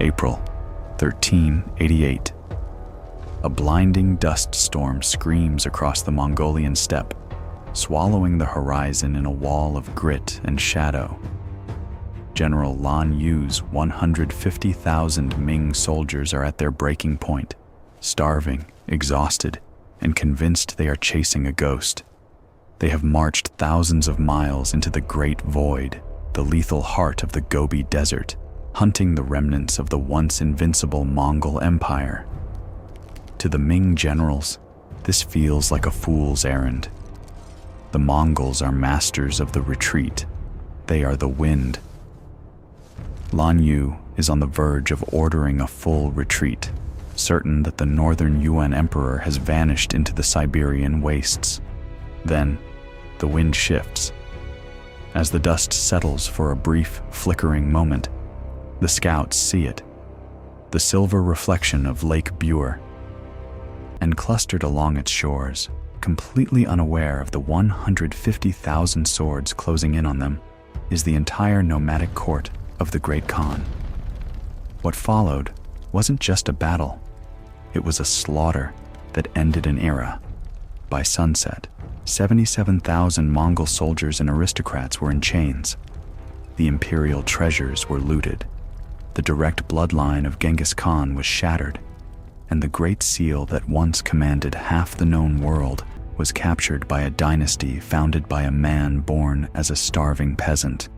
April 1388. A blinding dust storm screams across the Mongolian steppe, swallowing the horizon in a wall of grit and shadow. General Lan Yu's 150,000 Ming soldiers are at their breaking point, starving, exhausted, and convinced they are chasing a ghost. They have marched thousands of miles into the Great Void, the lethal heart of the Gobi Desert, hunting the remnants of the once invincible Mongol Empire. To the Ming generals, this feels like a fool's errand. The Mongols are masters of the retreat. They are the wind. Lan Yu is on the verge of ordering a full retreat, certain that the Northern Yuan Emperor has vanished into the Siberian wastes. Then, the wind shifts. As the dust settles for a brief, flickering moment, the scouts see it, the silver reflection of Lake Buir. And clustered along its shores, completely unaware of the 150,000 swords closing in on them, is the entire nomadic court of the Great Khan. What followed wasn't just a battle. It was a slaughter that ended an era. By sunset, 77,000 Mongol soldiers and aristocrats were in chains. The imperial treasures were looted. The direct bloodline of Genghis Khan was shattered, and the great seal that once commanded half the known world was captured by a dynasty founded by a man born as a starving peasant.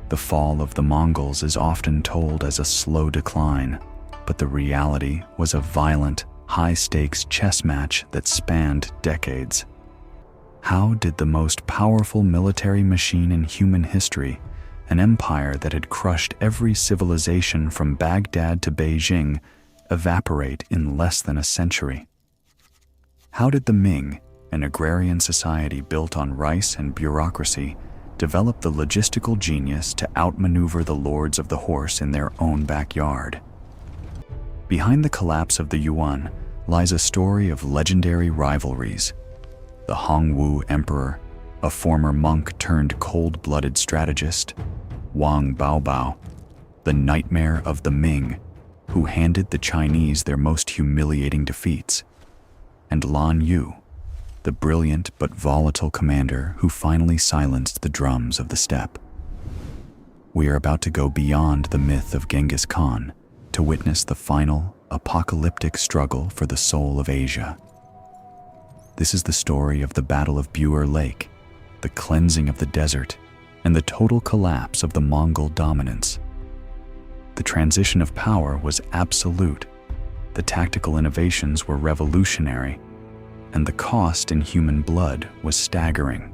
The fall of the Mongols is often told as a slow decline, but the reality was a violent, high-stakes chess match that spanned decades. How did the most powerful military machine in human history, an empire that had crushed every civilization from Baghdad to Beijing, evaporate in less than a century? How did the Ming, an agrarian society built on rice and bureaucracy, develop the logistical genius to outmaneuver the lords of the horse in their own backyard? Behind the collapse of the Yuan lies a story of legendary rivalries. The Hongwu Emperor, a former monk turned cold-blooded strategist, Wang Baobao, the nightmare of the Ming, who handed the Chinese their most humiliating defeats, and Lan Yu, the brilliant but volatile commander who finally silenced the drums of the steppe. We are about to go beyond the myth of Genghis Khan to witness the final, apocalyptic struggle for the soul of Asia. This is the story of the Battle of Buir Lake, the cleansing of the desert, and the total collapse of the Mongol dominance. The transition of power was absolute, the tactical innovations were revolutionary, and the cost in human blood was staggering.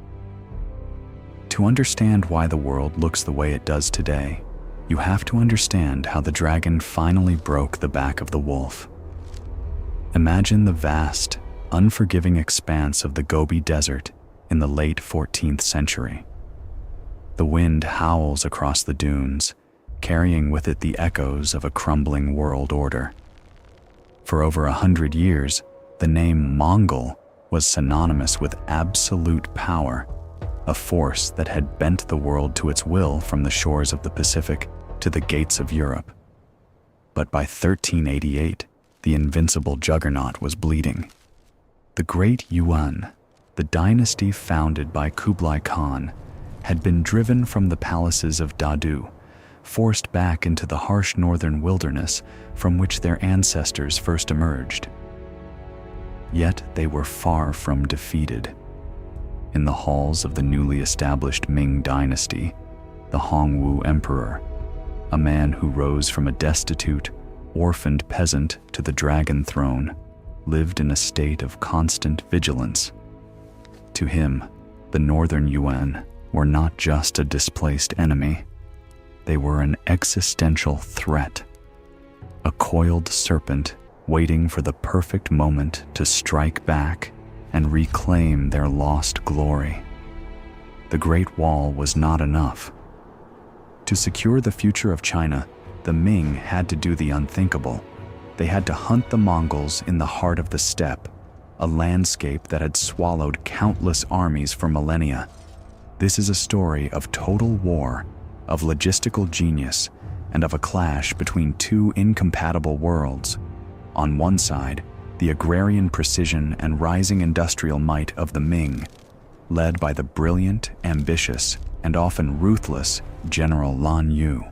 To understand why the world looks the way it does today, you have to understand how the dragon finally broke the back of the wolf. Imagine the vast, unforgiving expanse of the Gobi Desert in the late 14th century. The wind howls across the dunes, carrying with it the echoes of a crumbling world order. For over 100 years, the name Mongol was synonymous with absolute power, a force that had bent the world to its will from the shores of the Pacific to the gates of Europe. But by 1388, the invincible juggernaut was bleeding. The Great Yuan, the dynasty founded by Kublai Khan, had been driven from the palaces of Dadu, forced back into the harsh northern wilderness from which their ancestors first emerged. Yet they were far from defeated. In the halls of the newly established Ming Dynasty, the Hongwu Emperor, a man who rose from a destitute, orphaned peasant to the dragon throne, lived in a state of constant vigilance. To him, the Northern Yuan were not just a displaced enemy. They were an existential threat, a coiled serpent waiting for the perfect moment to strike back and reclaim their lost glory. The Great Wall was not enough. To secure the future of China, the Ming had to do the unthinkable. They had to hunt the Mongols in the heart of the steppe, a landscape that had swallowed countless armies for millennia. This is a story of total war, of logistical genius, and of a clash between two incompatible worlds. On one side, the agrarian precision and rising industrial might of the Ming, led by the brilliant, ambitious, and often ruthless General Lan Yu.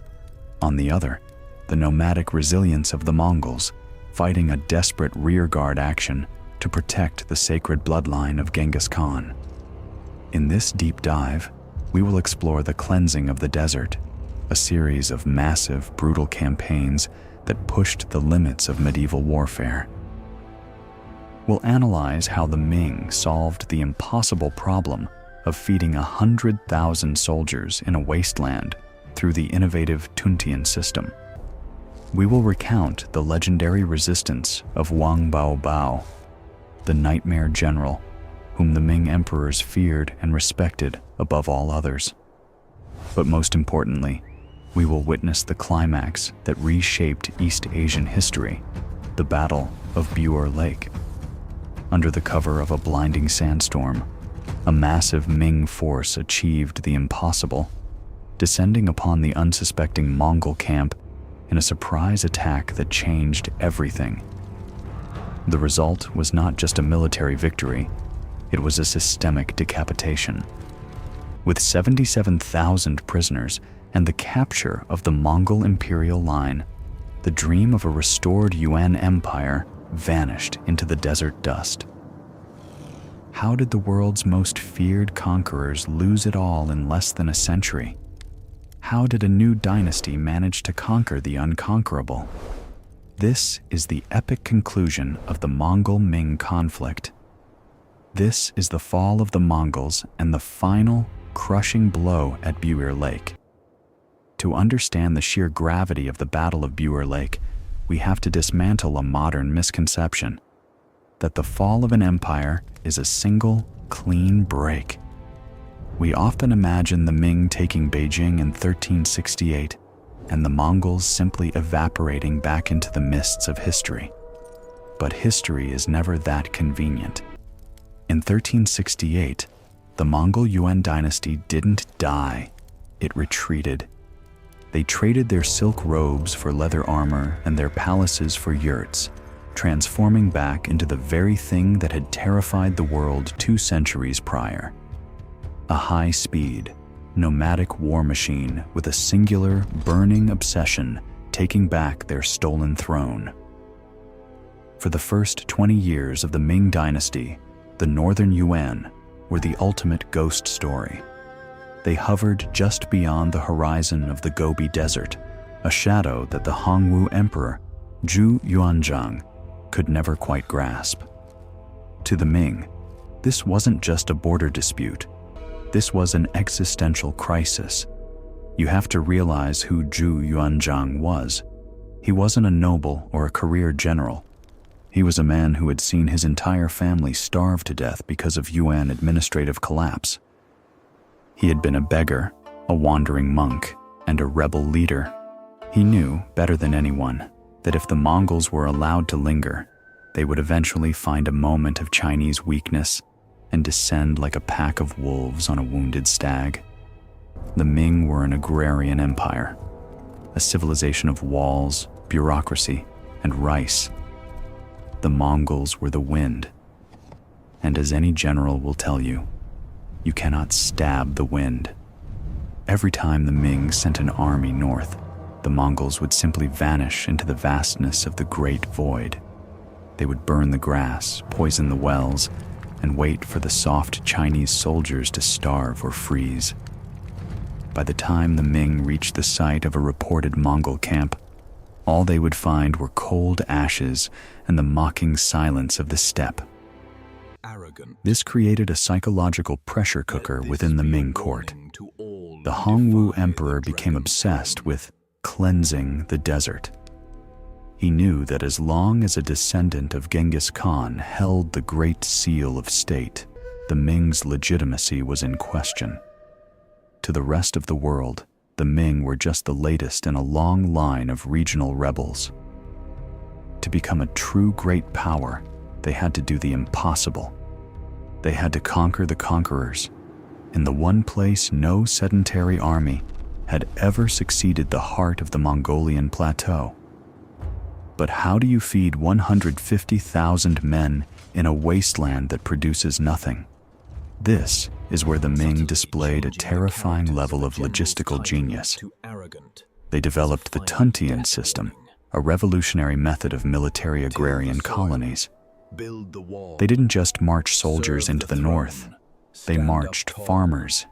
On the other, the nomadic resilience of the Mongols, fighting a desperate rearguard action to protect the sacred bloodline of Genghis Khan. In this deep dive, we will explore the cleansing of the desert, a series of massive, brutal campaigns that pushed the limits of medieval warfare. We'll analyze how the Ming solved the impossible problem of feeding 100,000 soldiers in a wasteland through the innovative Tuntian system. We will recount the legendary resistance of Wang Baobao, the nightmare general whom the Ming emperors feared and respected above all others. But most importantly, we will witness the climax that reshaped East Asian history, the Battle of Buir Lake. Under the cover of a blinding sandstorm, a massive Ming force achieved the impossible, descending upon the unsuspecting Mongol camp in a surprise attack that changed everything. The result was not just a military victory, it was a systemic decapitation. With 77,000 prisoners and the capture of the Mongol Imperial line, the dream of a restored Yuan Empire vanished into the desert dust. How did the world's most feared conquerors lose it all in less than a century? How did a new dynasty manage to conquer the unconquerable? This is the epic conclusion of the Mongol-Ming conflict. This is the fall of the Mongols and the final, crushing blow at Buir Lake. To understand the sheer gravity of the Battle of Buir Lake, we have to dismantle a modern misconception that the fall of an empire is a single, clean break. We often imagine the Ming taking Beijing in 1368 and the Mongols simply evaporating back into the mists of history. But history is never that convenient. In 1368, the Mongol Yuan dynasty didn't die, it retreated. They traded their silk robes for leather armor and their palaces for yurts, transforming back into the very thing that had terrified the world 2 centuries prior. A high-speed, nomadic war machine with a singular, burning obsession taking back their stolen throne. For the first 20 years of the Ming Dynasty, the Northern Yuan were the ultimate ghost story. They hovered just beyond the horizon of the Gobi Desert, a shadow that the Hongwu Emperor, Zhu Yuanzhang, could never quite grasp. To the Ming, this wasn't just a border dispute. This was an existential crisis. You have to realize who Zhu Yuanzhang was. He wasn't a noble or a career general. He was a man who had seen his entire family starve to death because of Yuan administrative collapse. He had been a beggar, a wandering monk, and a rebel leader. He knew, better than anyone, that if the Mongols were allowed to linger, they would eventually find a moment of Chinese weakness and descend like a pack of wolves on a wounded stag. The Ming were an agrarian empire, a civilization of walls, bureaucracy, and rice. The Mongols were the wind. And as any general will tell you, you cannot stab the wind. Every time the Ming sent an army north, the Mongols would simply vanish into the vastness of the Great Void. They would burn the grass, poison the wells, and wait for the soft Chinese soldiers to starve or freeze. By the time the Ming reached the site of a reported Mongol camp, all they would find were cold ashes and the mocking silence of the steppe. This created a psychological pressure cooker within the Ming court. The Hongwu Emperor became obsessed with cleansing the desert. He knew that as long as a descendant of Genghis Khan held the Great Seal of State, the Ming's legitimacy was in question. To the rest of the world, the Ming were just the latest in a long line of regional rebels. To become a true great power, they had to do the impossible. They had to conquer the conquerors. In the one place no sedentary army, had ever succeeded the heart of the Mongolian plateau. But how do you feed 150,000 men in a wasteland that produces nothing? This is where the Ming displayed a terrifying level of logistical genius. They developed the Tuntian system, a revolutionary method of military agrarian colonies. They didn't just march soldiers into the north, they marched farmers.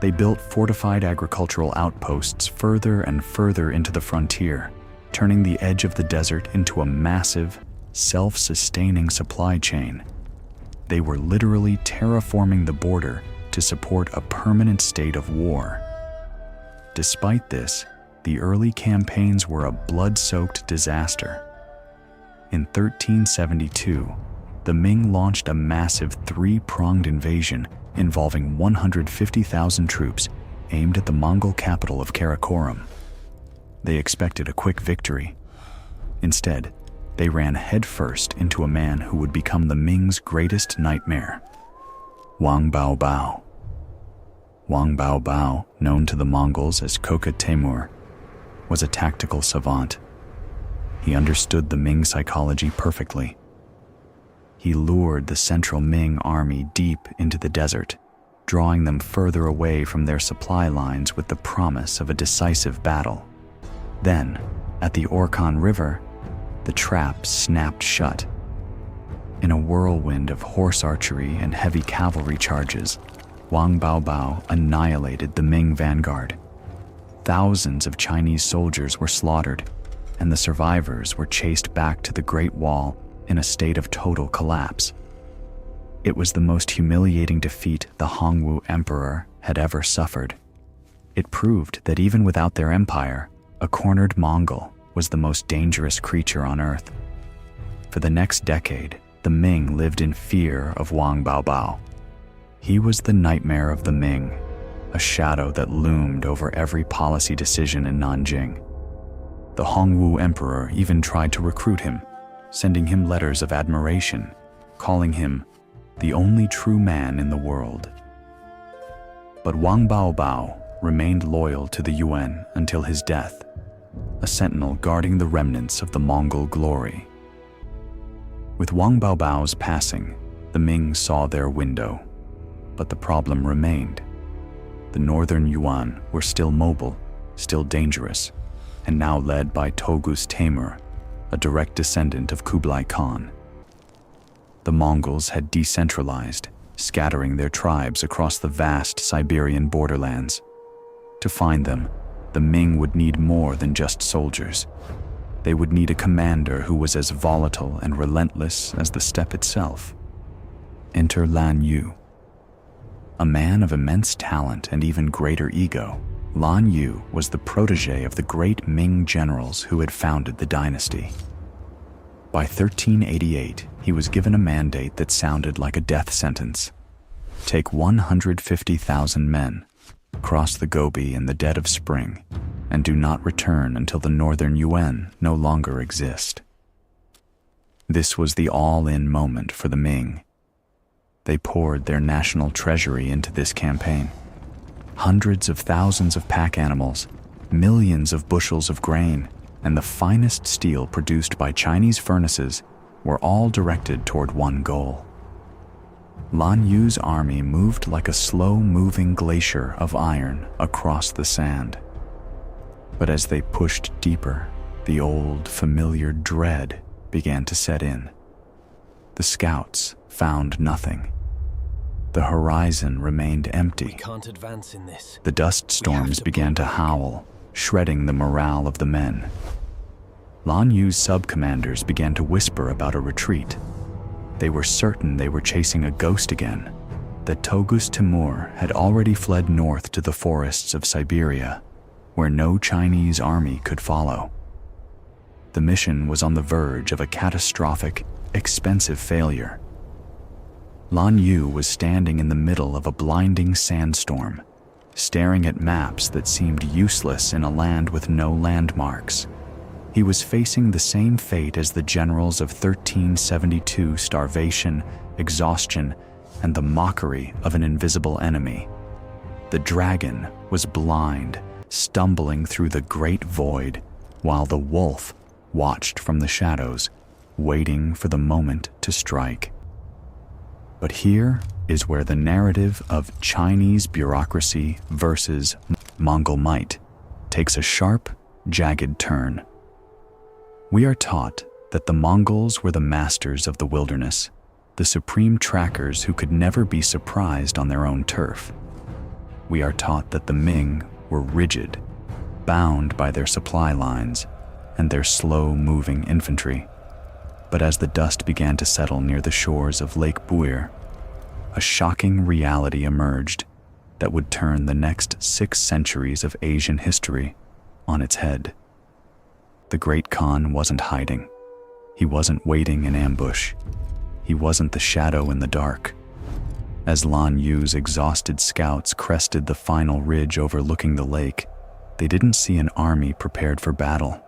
They built fortified agricultural outposts further and further into the frontier, turning the edge of the desert into a massive, self-sustaining supply chain. They were literally terraforming the border to support a permanent state of war. Despite this, the early campaigns were a blood-soaked disaster. In 1372, the Ming launched a massive three-pronged invasion involving 150,000 troops aimed at the Mongol capital of Karakoram. They expected a quick victory. Instead, they ran headfirst into a man who would become the Ming's greatest nightmare, Wang Baobao. Wang Baobao, known to the Mongols as Koka Temur, was a tactical savant. He understood the Ming psychology perfectly. He lured the central Ming army deep into the desert, drawing them further away from their supply lines with the promise of a decisive battle. Then, at the Orkhon River, the trap snapped shut. In a whirlwind of horse archery and heavy cavalry charges, Wang Baobao annihilated the Ming vanguard. Thousands of Chinese soldiers were slaughtered, and the survivors were chased back to the Great Wall in a state of total collapse. It was the most humiliating defeat the Hongwu Emperor had ever suffered. It proved that even without their empire, a cornered Mongol was the most dangerous creature on earth. For the next decade, the Ming lived in fear of Wang Baobao. He was the nightmare of the Ming, a shadow that loomed over every policy decision in Nanjing. The Hongwu Emperor even tried to recruit him, sending him letters of admiration, calling him the only true man in the world. But Wang Baobao remained loyal to the Yuan until his death, a sentinel guarding the remnants of the Mongol glory. With Wang Baobao's passing, the Ming saw their window, but the problem remained. The Northern Yuan were still mobile, still dangerous, and now led by Togus Temur, a direct descendant of Kublai Khan. The Mongols had decentralized, scattering their tribes across the vast Siberian borderlands. To find them, the Ming would need more than just soldiers. They would need a commander who was as volatile and relentless as the steppe itself. Enter Lan Yu. A man of immense talent and even greater ego, Lan Yu was the protege of the great Ming generals who had founded the dynasty. By 1388, he was given a mandate that sounded like a death sentence. Take 150,000 men, cross the Gobi in the dead of spring, and do not return until the Northern Yuan no longer exist. This was the all-in moment for the Ming. They poured their national treasury into this campaign. Hundreds of thousands of pack animals, millions of bushels of grain, and the finest steel produced by Chinese furnaces were all directed toward one goal. Lan Yu's army moved like a slow-moving glacier of iron across the sand. But as they pushed deeper, the old, familiar dread began to set in. The scouts found nothing. The horizon remained empty. We can't advance in this. The dust storms began to howl, shredding the morale of the men. Lan Yu's sub-commanders began to whisper about a retreat. They were certain they were chasing a ghost again, that Togus Temur had already fled north to the forests of Siberia, where no Chinese army could follow. The mission was on the verge of a catastrophic, expensive failure. Lan Yu was standing in the middle of a blinding sandstorm, staring at maps that seemed useless in a land with no landmarks. He was facing the same fate as the generals of 1372: starvation, exhaustion, and the mockery of an invisible enemy. The dragon was blind, stumbling through the great void, while the wolf watched from the shadows, waiting for the moment to strike. But here is where the narrative of Chinese bureaucracy versus Mongol might takes a sharp, jagged turn. We are taught that the Mongols were the masters of the wilderness, the supreme trackers who could never be surprised on their own turf. We are taught that the Ming were rigid, bound by their supply lines and their slow-moving infantry. But as the dust began to settle near the shores of Lake Buir, a shocking reality emerged that would turn the next 6 centuries of Asian history on its head. The Great Khan wasn't hiding. He wasn't waiting in ambush. He wasn't the shadow in the dark. As Lan Yu's exhausted scouts crested the final ridge overlooking the lake, they didn't see an army prepared for battle.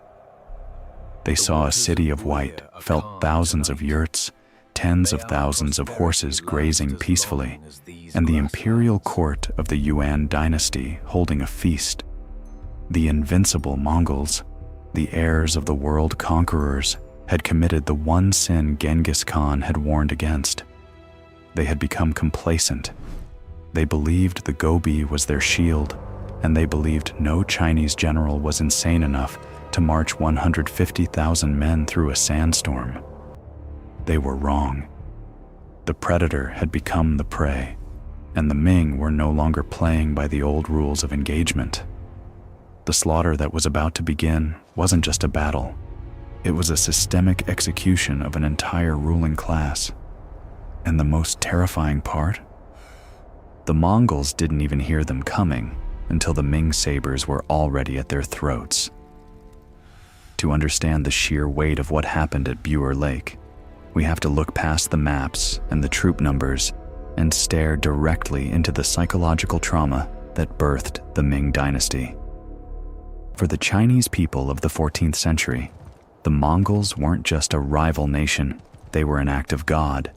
They saw a city of white, felt thousands of yurts, tens of thousands of horses grazing peacefully, and the imperial court of the Yuan dynasty holding a feast. The invincible Mongols, the heirs of the world conquerors, had committed the one sin Genghis Khan had warned against. They had become complacent. They believed the Gobi was their shield, and they believed no Chinese general was insane enough to march 150,000 men through a sandstorm. They were wrong. The predator had become the prey, and the Ming were no longer playing by the old rules of engagement. The slaughter that was about to begin wasn't just a battle. It was a systemic execution of an entire ruling class. And the most terrifying part? The Mongols didn't even hear them coming until the Ming sabers were already at their throats. To understand the sheer weight of what happened at Buir Lake, we have to look past the maps and the troop numbers and stare directly into the psychological trauma that birthed the Ming Dynasty. For the Chinese people of the 14th century, the Mongols weren't just a rival nation, they were an act of God.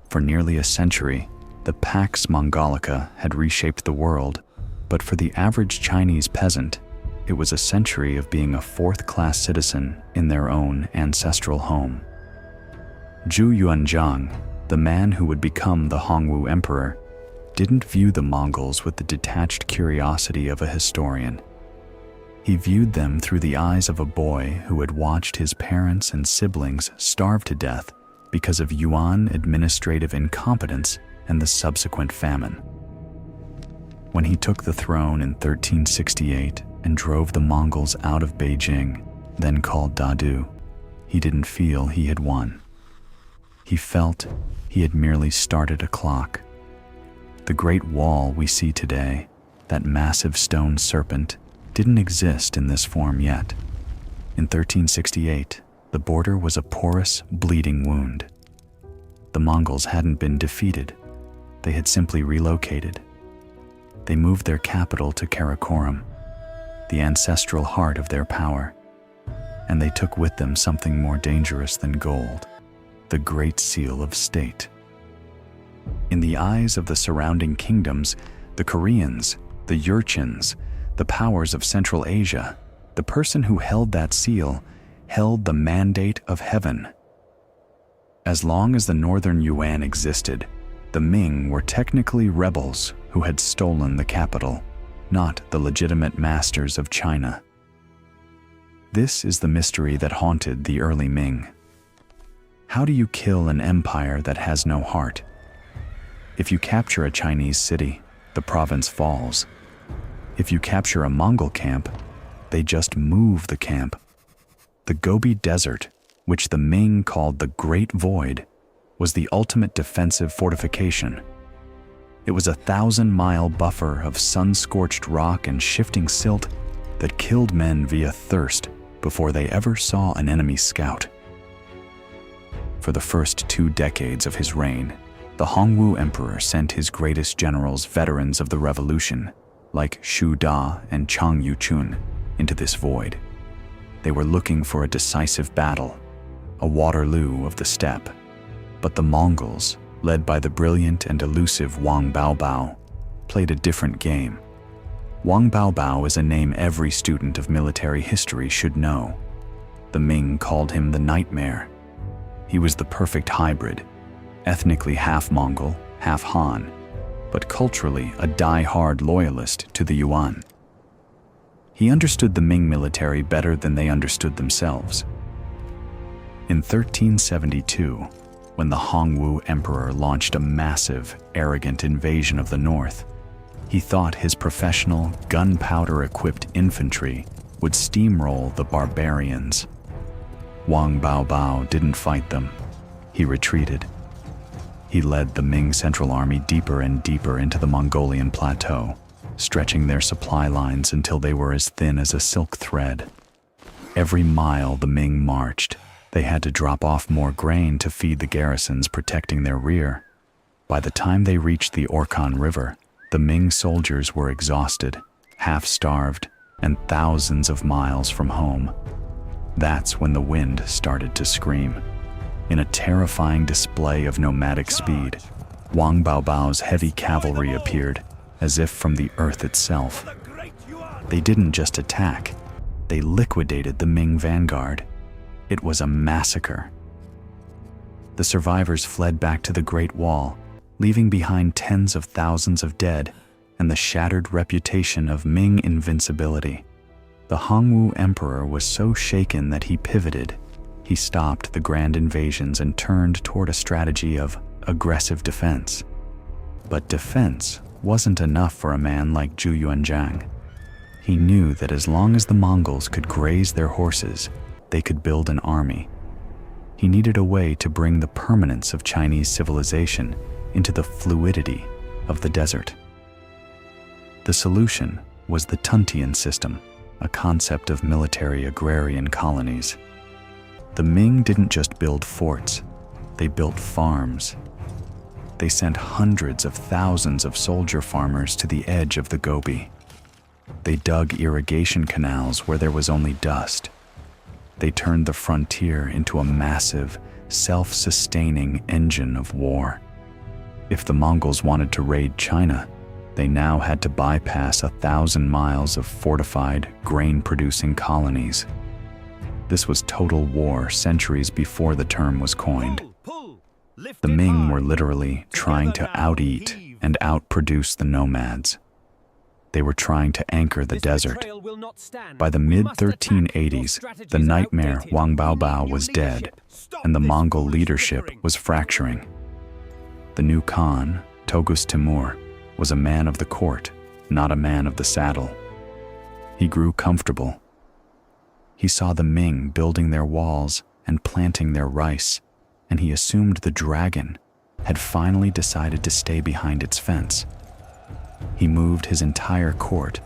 For nearly a century, the Pax Mongolica had reshaped the world, but for the average Chinese peasant, it was a century of being a fourth-class citizen in their own ancestral home. Zhu Yuanzhang, the man who would become the Hongwu Emperor, didn't view the Mongols with the detached curiosity of a historian. He viewed them through the eyes of a boy who had watched his parents and siblings starve to death because of Yuan administrative incompetence and the subsequent famine. When he took the throne in 1368 and drove the Mongols out of Beijing, then called Dadu, he didn't feel he had won. He felt he had merely started a clock. The Great Wall we see today, that massive stone serpent, didn't exist in this form yet. In 1368, the border was a porous, bleeding wound. The Mongols hadn't been defeated. They had simply relocated. They moved their capital to Karakoram, the ancestral heart of their power, and they took with them something more dangerous than gold, the Great Seal of State. In the eyes of the surrounding kingdoms, the Koreans, the Jurchens, the powers of Central Asia, the person who held that seal held the mandate of heaven. As long as the Northern Yuan existed, the Ming were technically rebels who had stolen the capital, not the legitimate masters of China. This is the mystery that haunted the early Ming. How do you kill an empire that has no heart? If you capture a Chinese city, the province falls. If you capture a Mongol camp, they just move the camp. The Gobi Desert, which the Ming called the Great Void, was the ultimate defensive fortification. It was a 1,000-mile buffer of sun-scorched rock and shifting silt that killed men via thirst before they ever saw an enemy scout. For the first 2 decades of his reign, the Hongwu Emperor sent his greatest generals, veterans of the revolution, like Shu Da and Chang Yuchun, into this void. They were looking for a decisive battle, a Waterloo of the steppe. But the Mongols, led by the brilliant and elusive Wang Baobao, played a different game. Wang Baobao is a name every student of military history should know. The Ming called him the Nightmare. He was the perfect hybrid, ethnically half Mongol, half Han, but culturally a die-hard loyalist to the Yuan. He understood the Ming military better than they understood themselves. In 1372, when the Hongwu Emperor launched a massive, arrogant invasion of the north, he thought his professional, gunpowder-equipped infantry would steamroll the barbarians. Wang Baobao didn't fight them. He retreated. He led the Ming Central Army deeper and deeper into the Mongolian plateau, stretching their supply lines until they were as thin as a silk thread. Every mile the Ming marched, they had to drop off more grain to feed the garrisons protecting their rear. By the time they reached the Orkhon River, the Ming soldiers were exhausted, half-starved, and thousands of miles from home. That's when the wind started to scream. In a terrifying display of nomadic speed, Wang Baobao's heavy cavalry appeared, as if from the earth itself. They didn't just attack, they liquidated the Ming vanguard. It was a massacre. The survivors fled back to the Great Wall, leaving behind tens of thousands of dead and the shattered reputation of Ming invincibility. The Hongwu Emperor was so shaken that he pivoted. He stopped the grand invasions and turned toward a strategy of aggressive defense. But defense wasn't enough for a man like Zhu Yuanzhang. He knew that as long as the Mongols could graze their horses, they could build an army. He needed a way to bring the permanence of Chinese civilization into the fluidity of the desert. The solution was the Tuntian system, a concept of military agrarian colonies. The Ming didn't just build forts, they built farms. They sent hundreds of thousands of soldier farmers to the edge of the Gobi. They dug irrigation canals where there was only dust. They turned the frontier into a massive, self-sustaining engine of war. If the Mongols wanted to raid China, they now had to bypass 1,000 miles of fortified, grain-producing colonies. This was total war centuries before the term was coined. The Ming were literally trying to out-eat and out-produce the nomads. They were trying to anchor the desert. By the mid-1380s, the nightmare Wang Baobao was dead, and the Mongol leadership was fracturing. The new Khan, Togus Timur, was a man of the court, not a man of the saddle. He grew comfortable. He saw the Ming building their walls and planting their rice, and he assumed the dragon had finally decided to stay behind its fence. He moved his entire court,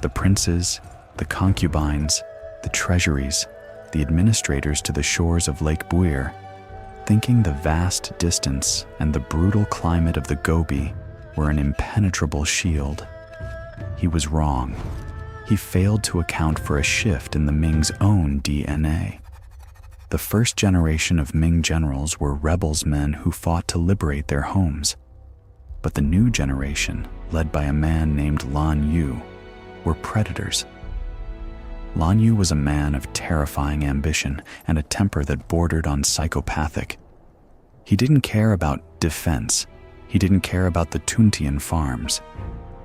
the princes, the concubines, the treasuries, the administrators to the shores of Lake Buir, thinking the vast distance and the brutal climate of the Gobi were an impenetrable shield. He was wrong. He failed to account for a shift in the Ming's own DNA. The first generation of Ming generals were rebels men who fought to liberate their homes. But the new generation, led by a man named Lan Yu, were predators. Lan Yu was a man of terrifying ambition and a temper that bordered on psychopathic. He didn't care about defense. He didn't care about the Tuntian farms.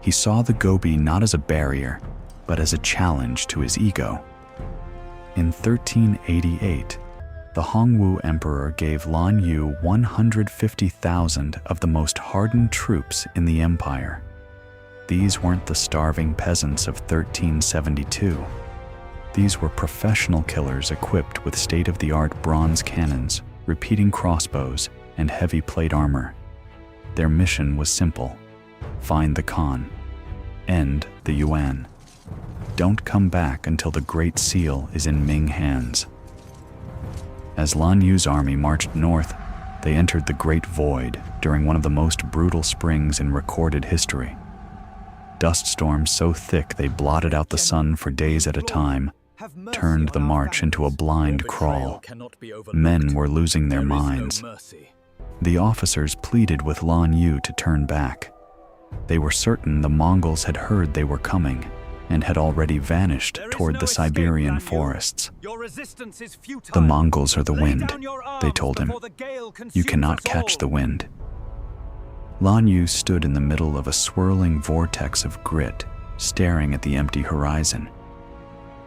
He saw the Gobi not as a barrier, but as a challenge to his ego. In 1388, the Hongwu Emperor gave Lan Yu 150,000 of the most hardened troops in the empire. These weren't the starving peasants of 1372. These were professional killers equipped with state-of-the-art bronze cannons, repeating crossbows, and heavy plate armor. Their mission was simple: find the Khan, end the Yuan. Don't come back until the Great Seal is in Ming hands. As Lan Yu's army marched north, they entered the Great Void during one of the most brutal springs in recorded history. Dust storms so thick they blotted out the sun for days at a time, turned the march into a blind crawl. Men were losing their minds. The officers pleaded with Lan Yu to turn back. They were certain the Mongols had heard they were coming and had already vanished toward the Siberian forests. The Mongols are the wind, they told him. You cannot catch the wind. Lan Yu stood in the middle of a swirling vortex of grit, staring at the empty horizon.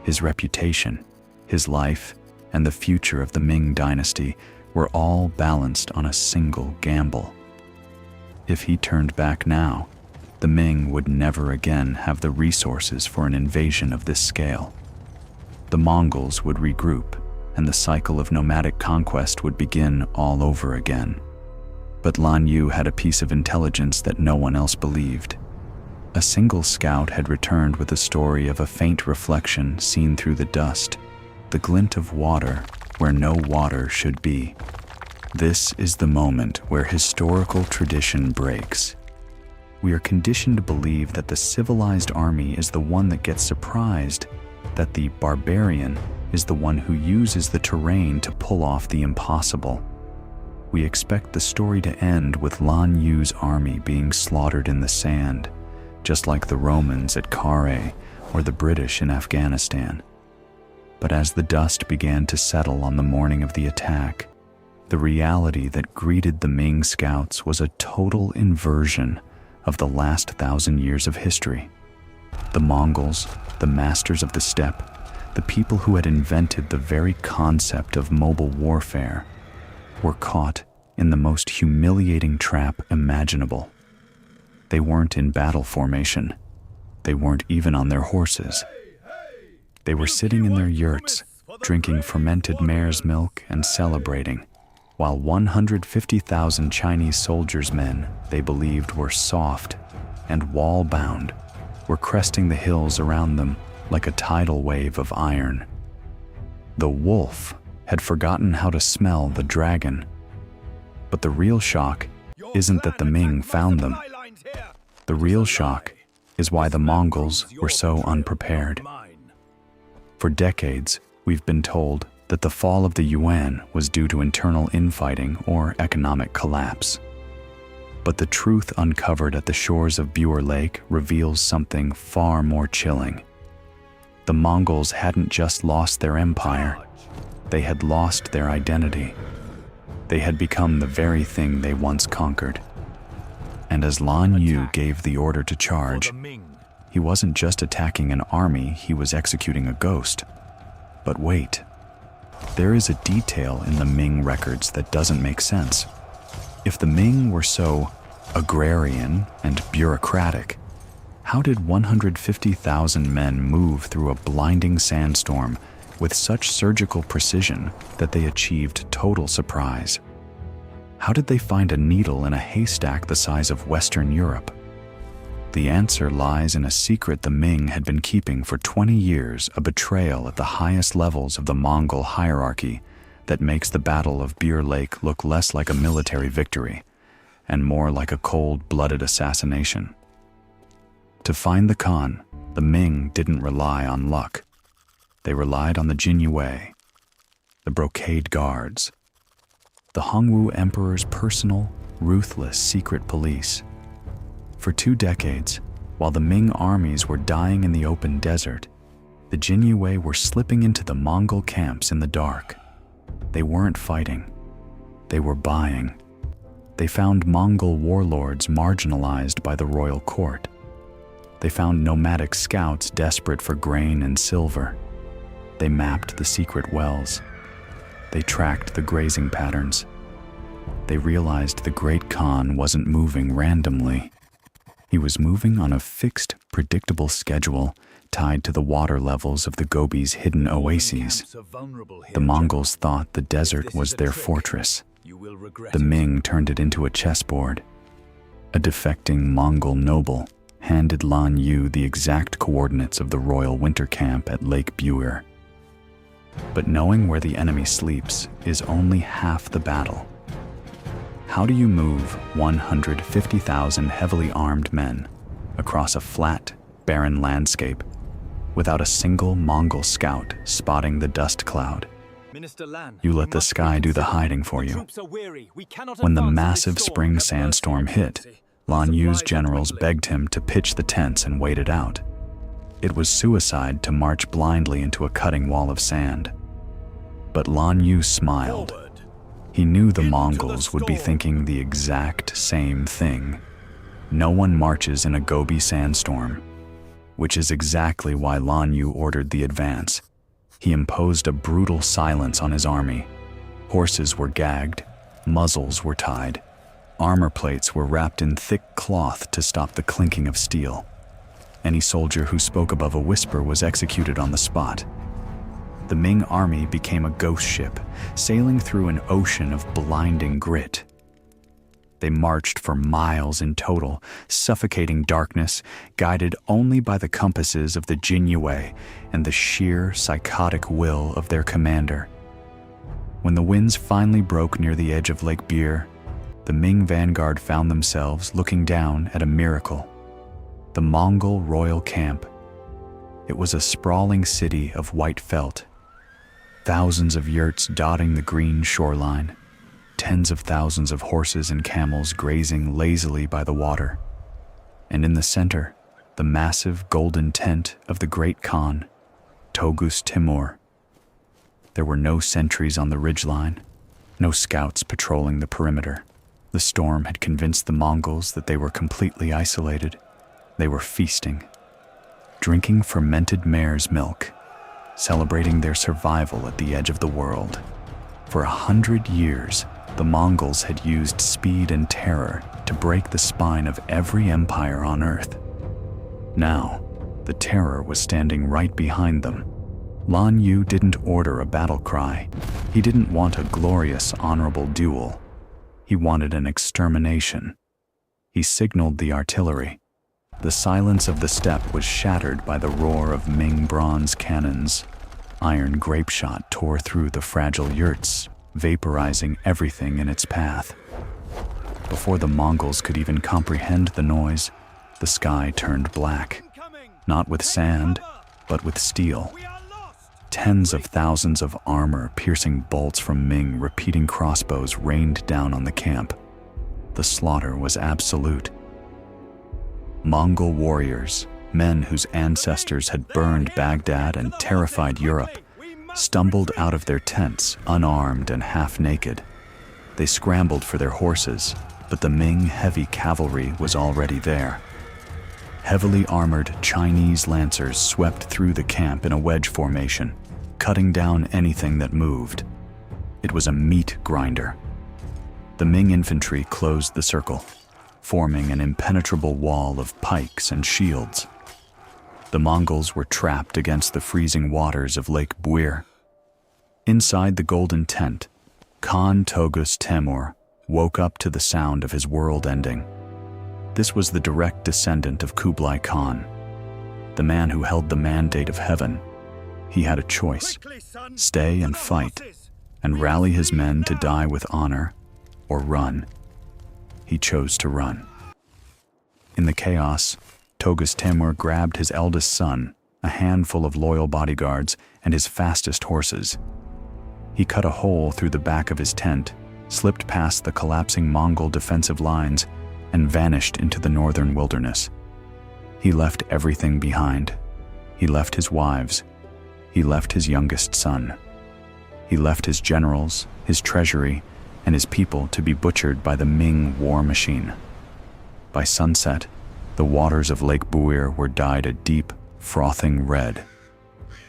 His reputation, his life, and the future of the Ming Dynasty were all balanced on a single gamble. If he turned back now, the Ming would never again have the resources for an invasion of this scale. The Mongols would regroup, and the cycle of nomadic conquest would begin all over again. But Lan Yu had a piece of intelligence that no one else believed. A single scout had returned with a story of a faint reflection seen through the dust, the glint of water where no water should be. This is the moment where historical tradition breaks. We are conditioned to believe that the civilized army is the one that gets surprised, that the barbarian is the one who uses the terrain to pull off the impossible. We expect the story to end with Lan Yu's army being slaughtered in the sand, just like the Romans at Carrhae or the British in Afghanistan. But as the dust began to settle on the morning of the attack, the reality that greeted the Ming scouts was a total inversion of the last 1,000 years of history. The Mongols, the masters of the steppe, the people who had invented the very concept of mobile warfare, were caught in the most humiliating trap imaginable. They weren't in battle formation. They weren't even on their horses. They were sitting in their yurts, drinking fermented mare's milk and celebrating, while 150,000 Chinese soldiers' men they believed were soft and wall-bound were cresting the hills around them like a tidal wave of iron. The wolf had forgotten how to smell the dragon. But the real shock isn't that the Ming found them. The real shock is why the Mongols were so unprepared. For decades, we've been told that the fall of the Yuan was due to internal infighting or economic collapse. But the truth uncovered at the shores of Buir Lake reveals something far more chilling. The Mongols hadn't just lost their empire, they had lost their identity. They had become the very thing they once conquered. And as Lan Yu gave the order to charge, he wasn't just attacking an army, he was executing a ghost. But wait, there is a detail in the Ming records that doesn't make sense. If the Ming were so agrarian and bureaucratic, how did 150,000 men move through a blinding sandstorm with such surgical precision that they achieved total surprise? How did they find a needle in a haystack the size of Western Europe? The answer lies in a secret the Ming had been keeping for 20 years, a betrayal at the highest levels of the Mongol hierarchy that makes the Battle of Buir Lake look less like a military victory and more like a cold-blooded assassination. To find the Khan, the Ming didn't rely on luck. They relied on the Jinyiwei, the brocade guards, the Hongwu Emperor's personal, ruthless secret police. For 2 decades, while the Ming armies were dying in the open desert, the Jinyiwei were slipping into the Mongol camps in the dark. They weren't fighting. They were buying. They found Mongol warlords marginalized by the royal court. They found nomadic scouts desperate for grain and silver. They mapped the secret wells. They tracked the grazing patterns. They realized the Great Khan wasn't moving randomly. He was moving on a fixed, predictable schedule tied to the water levels of the Gobi's hidden oases. The Mongols thought the desert was their fortress. The Ming turned it into a chessboard. A defecting Mongol noble handed Lan Yu the exact coordinates of the royal winter camp at Lake Buir. But knowing where the enemy sleeps is only half the battle. How do you move 150,000 heavily armed men across a flat, barren landscape without a single Mongol scout spotting the dust cloud? You let the sky do the hiding for you. When the massive spring sandstorm hit, Lan Yu's generals begged him to pitch the tents and wait it out. It was suicide to march blindly into a cutting wall of sand. But Lan Yu smiled. He knew the Mongols would be thinking the exact same thing. No one marches in a Gobi sandstorm, which is exactly why Lan Yu ordered the advance. He imposed a brutal silence on his army. Horses were gagged, muzzles were tied, armor plates were wrapped in thick cloth to stop the clinking of steel. Any soldier who spoke above a whisper was executed on the spot. The Ming army became a ghost ship, sailing through an ocean of blinding grit. They marched for miles in total, suffocating darkness, guided only by the compasses of the Jinyiwei and the sheer, psychotic will of their commander. When the winds finally broke near the edge of Lake Buir, the Ming vanguard found themselves looking down at a miracle. The Mongol royal camp. It was a sprawling city of white felt. Thousands of yurts dotting the green shoreline. Tens of thousands of horses and camels grazing lazily by the water. And in the center, the massive golden tent of the great Khan, Togus Timur. There were no sentries on the ridgeline, no scouts patrolling the perimeter. The storm had convinced the Mongols that they were completely isolated. They were feasting, drinking fermented mare's milk, celebrating their survival at the edge of the world. For 100 years, the Mongols had used speed and terror to break the spine of every empire on Earth. Now, the terror was standing right behind them. Lan Yu didn't order a battle cry. He didn't want a glorious, honorable duel. He wanted an extermination. He signaled the artillery. The silence of the steppe was shattered by the roar of Ming bronze cannons. Iron grape shot tore through the fragile yurts, vaporizing everything in its path. Before the Mongols could even comprehend the noise, the sky turned black, not with sand, but with steel. Tens of thousands of armor-piercing bolts from Ming repeating crossbows rained down on the camp. The slaughter was absolute. Mongol warriors, men whose ancestors had burned Baghdad and terrified Europe, stumbled out of their tents, unarmed and half-naked. They scrambled for their horses, but the Ming heavy cavalry was already there. Heavily armored Chinese lancers swept through the camp in a wedge formation, cutting down anything that moved. It was a meat grinder. The Ming infantry closed the circle, forming an impenetrable wall of pikes and shields. The Mongols were trapped against the freezing waters of Lake Buir. Inside the golden tent, Khan Togus Timur woke up to the sound of his world ending. This was the direct descendant of Kublai Khan, the man who held the mandate of heaven. He had a choice: stay and fight, and rally his men to die with honor, or run. He chose to run. In the chaos, Togus Timur grabbed his eldest son, a handful of loyal bodyguards, and his fastest horses. He cut a hole through the back of his tent, slipped past the collapsing Mongol defensive lines, and vanished into the northern wilderness. He left everything behind. He left his wives. He left his youngest son. He left his generals, his treasury, and his people to be butchered by the Ming war machine. By sunset, the waters of Lake Buir were dyed a deep, frothing red.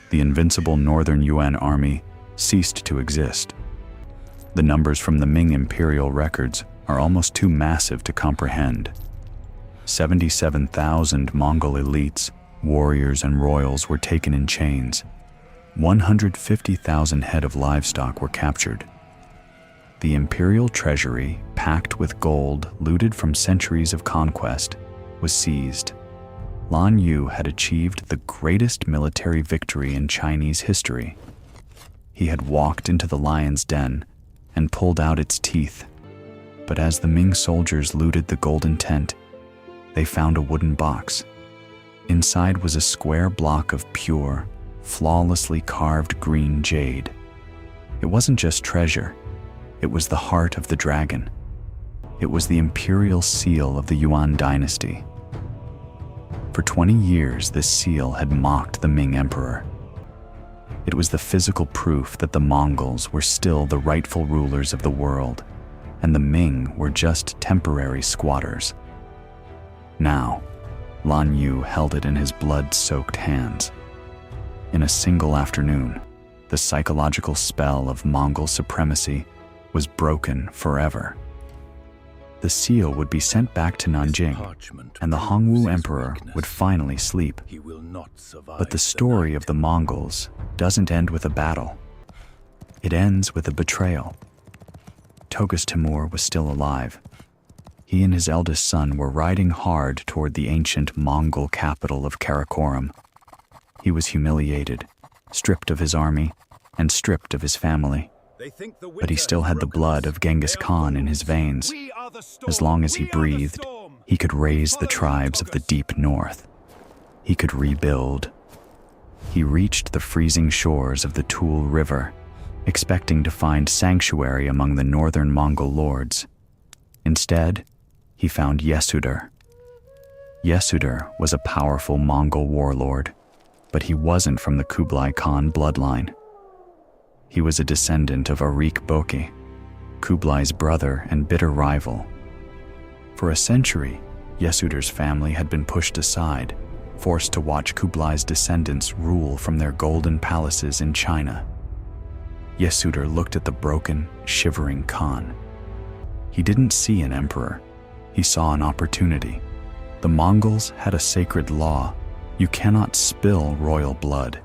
The invincible Northern Yuan army ceased to exist. The numbers from the Ming Imperial records are almost too massive to comprehend. 77,000 Mongol elites, warriors, and royals were taken in chains. 150,000 head of livestock were captured. The imperial treasury, packed with gold looted from centuries of conquest, was seized. Lan Yu had achieved the greatest military victory in Chinese history. He had walked into the lion's den and pulled out its teeth. But as the Ming soldiers looted the golden tent, they found a wooden box. Inside was a square block of pure, flawlessly carved green jade. It wasn't just treasure, it was the heart of the dragon. It was the imperial seal of the Yuan dynasty. For 20 years, this seal had mocked the Ming Emperor. It was the physical proof that the Mongols were still the rightful rulers of the world, and the Ming were just temporary squatters. Now, Lan Yu held it in his blood-soaked hands. In a single afternoon, the psychological spell of Mongol supremacy was broken forever. The seal would be sent back to Nanjing, and the Hongwu Emperor would finally sleep. But the story of the Mongols doesn't end with a battle. It ends with a betrayal. Toghus Timur was still alive. He and his eldest son were riding hard toward the ancient Mongol capital of Karakoram. He was humiliated, stripped of his army, and stripped of his family. But he still had the blood of Genghis Khan in his veins. As long as he breathed, he could raise the tribes of the deep north. He could rebuild. He reached the freezing shores of the Toul River, expecting to find sanctuary among the northern Mongol lords. Instead, he found Yesudar. Yesudar was a powerful Mongol warlord, but he wasn't from the Kublai Khan bloodline. He was a descendant of Arik Boki, Kublai's brother and bitter rival. For a century, Yesudar's family had been pushed aside, forced to watch Kublai's descendants rule from their golden palaces in China. Yesudar looked at the broken, shivering Khan. He didn't see an emperor. He saw an opportunity. The Mongols had a sacred law. You cannot spill royal blood.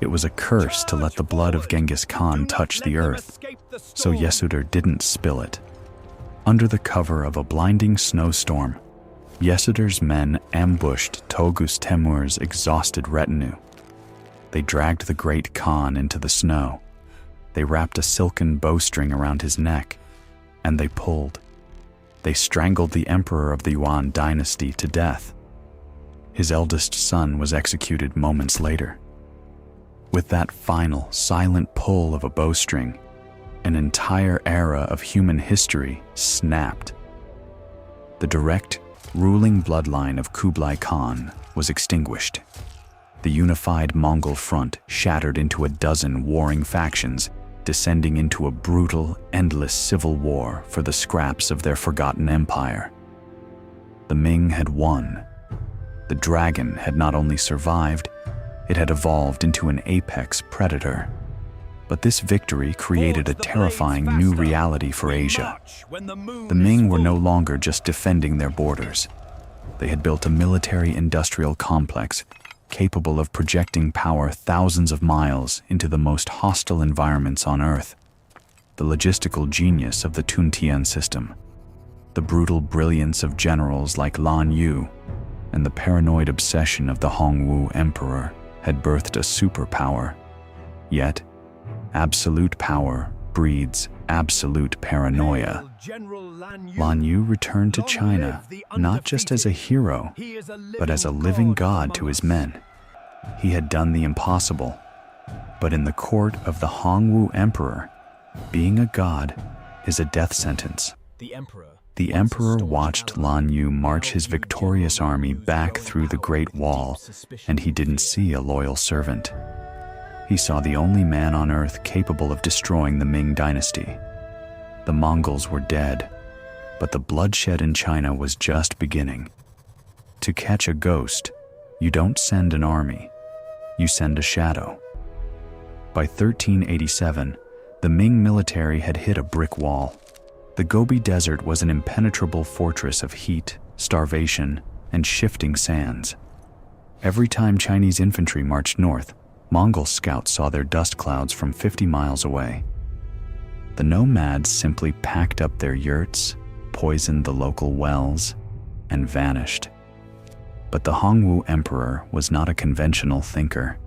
It was a curse to let the blood of Genghis Khan touch the earth, so Yesudar didn't spill it. Under the cover of a blinding snowstorm, Yesudar's men ambushed Toghus Timur's exhausted retinue. They dragged the great Khan into the snow. They wrapped a silken bowstring around his neck, and they pulled. They strangled the emperor of the Yuan dynasty to death. His eldest son was executed moments later. With that final, silent pull of a bowstring, an entire era of human history snapped. The direct, ruling bloodline of Kublai Khan was extinguished. The unified Mongol front shattered into a dozen warring factions, descending into a brutal, endless civil war for the scraps of their forgotten empire. The Ming had won. The dragon had not only survived, it had evolved into an apex predator. But this victory created a terrifying new reality for Asia. The Ming were no longer just defending their borders. They had built a military-industrial complex capable of projecting power thousands of miles into the most hostile environments on Earth. The logistical genius of the Tuntian system, the brutal brilliance of generals like Lan Yu, and the paranoid obsession of the Hongwu Emperor had birthed a superpower. Yet, absolute power breeds absolute paranoia. Lan Yu returned to China not just as a hero, but as a living god to his men. He had done the impossible, but in the court of the Hongwu Emperor, being a god is a death sentence. The emperor watched Lan Yu march his victorious army back through the Great Wall, and he didn't see a loyal servant. He saw the only man on earth capable of destroying the Ming Dynasty. The Mongols were dead, but the bloodshed in China was just beginning. To catch a ghost, you don't send an army, you send a shadow. By 1387, the Ming military had hit a brick wall. The Gobi Desert was an impenetrable fortress of heat, starvation, and shifting sands. Every time Chinese infantry marched north, Mongol scouts saw their dust clouds from 50 miles away. The nomads simply packed up their yurts, poisoned the local wells, and vanished. But the Hongwu Emperor was not a conventional thinker.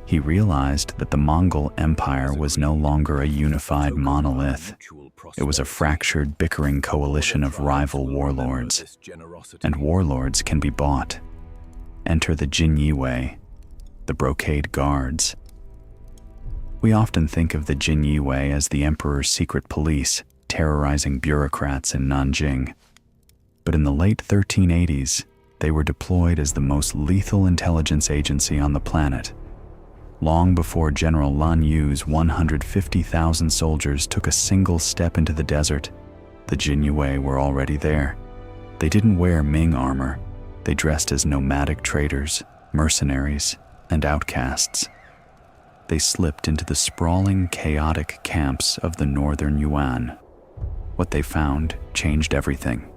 He realized that the Mongol Empire was no longer a unified monolith. It was a fractured, bickering coalition of rival warlords. And warlords can be bought. Enter the Jinyiwei, the brocade guards. We often think of the Jinyiwei as the emperor's secret police, terrorizing bureaucrats in Nanjing. But in the late 1380s, they were deployed as the most lethal intelligence agency on the planet. Long before General Lan Yu's 150,000 soldiers took a single step into the desert, the Jinyiwei were already there. They didn't wear Ming armor. They dressed as nomadic traders, mercenaries, and outcasts. They slipped into the sprawling, chaotic camps of the Northern Yuan. What they found changed everything.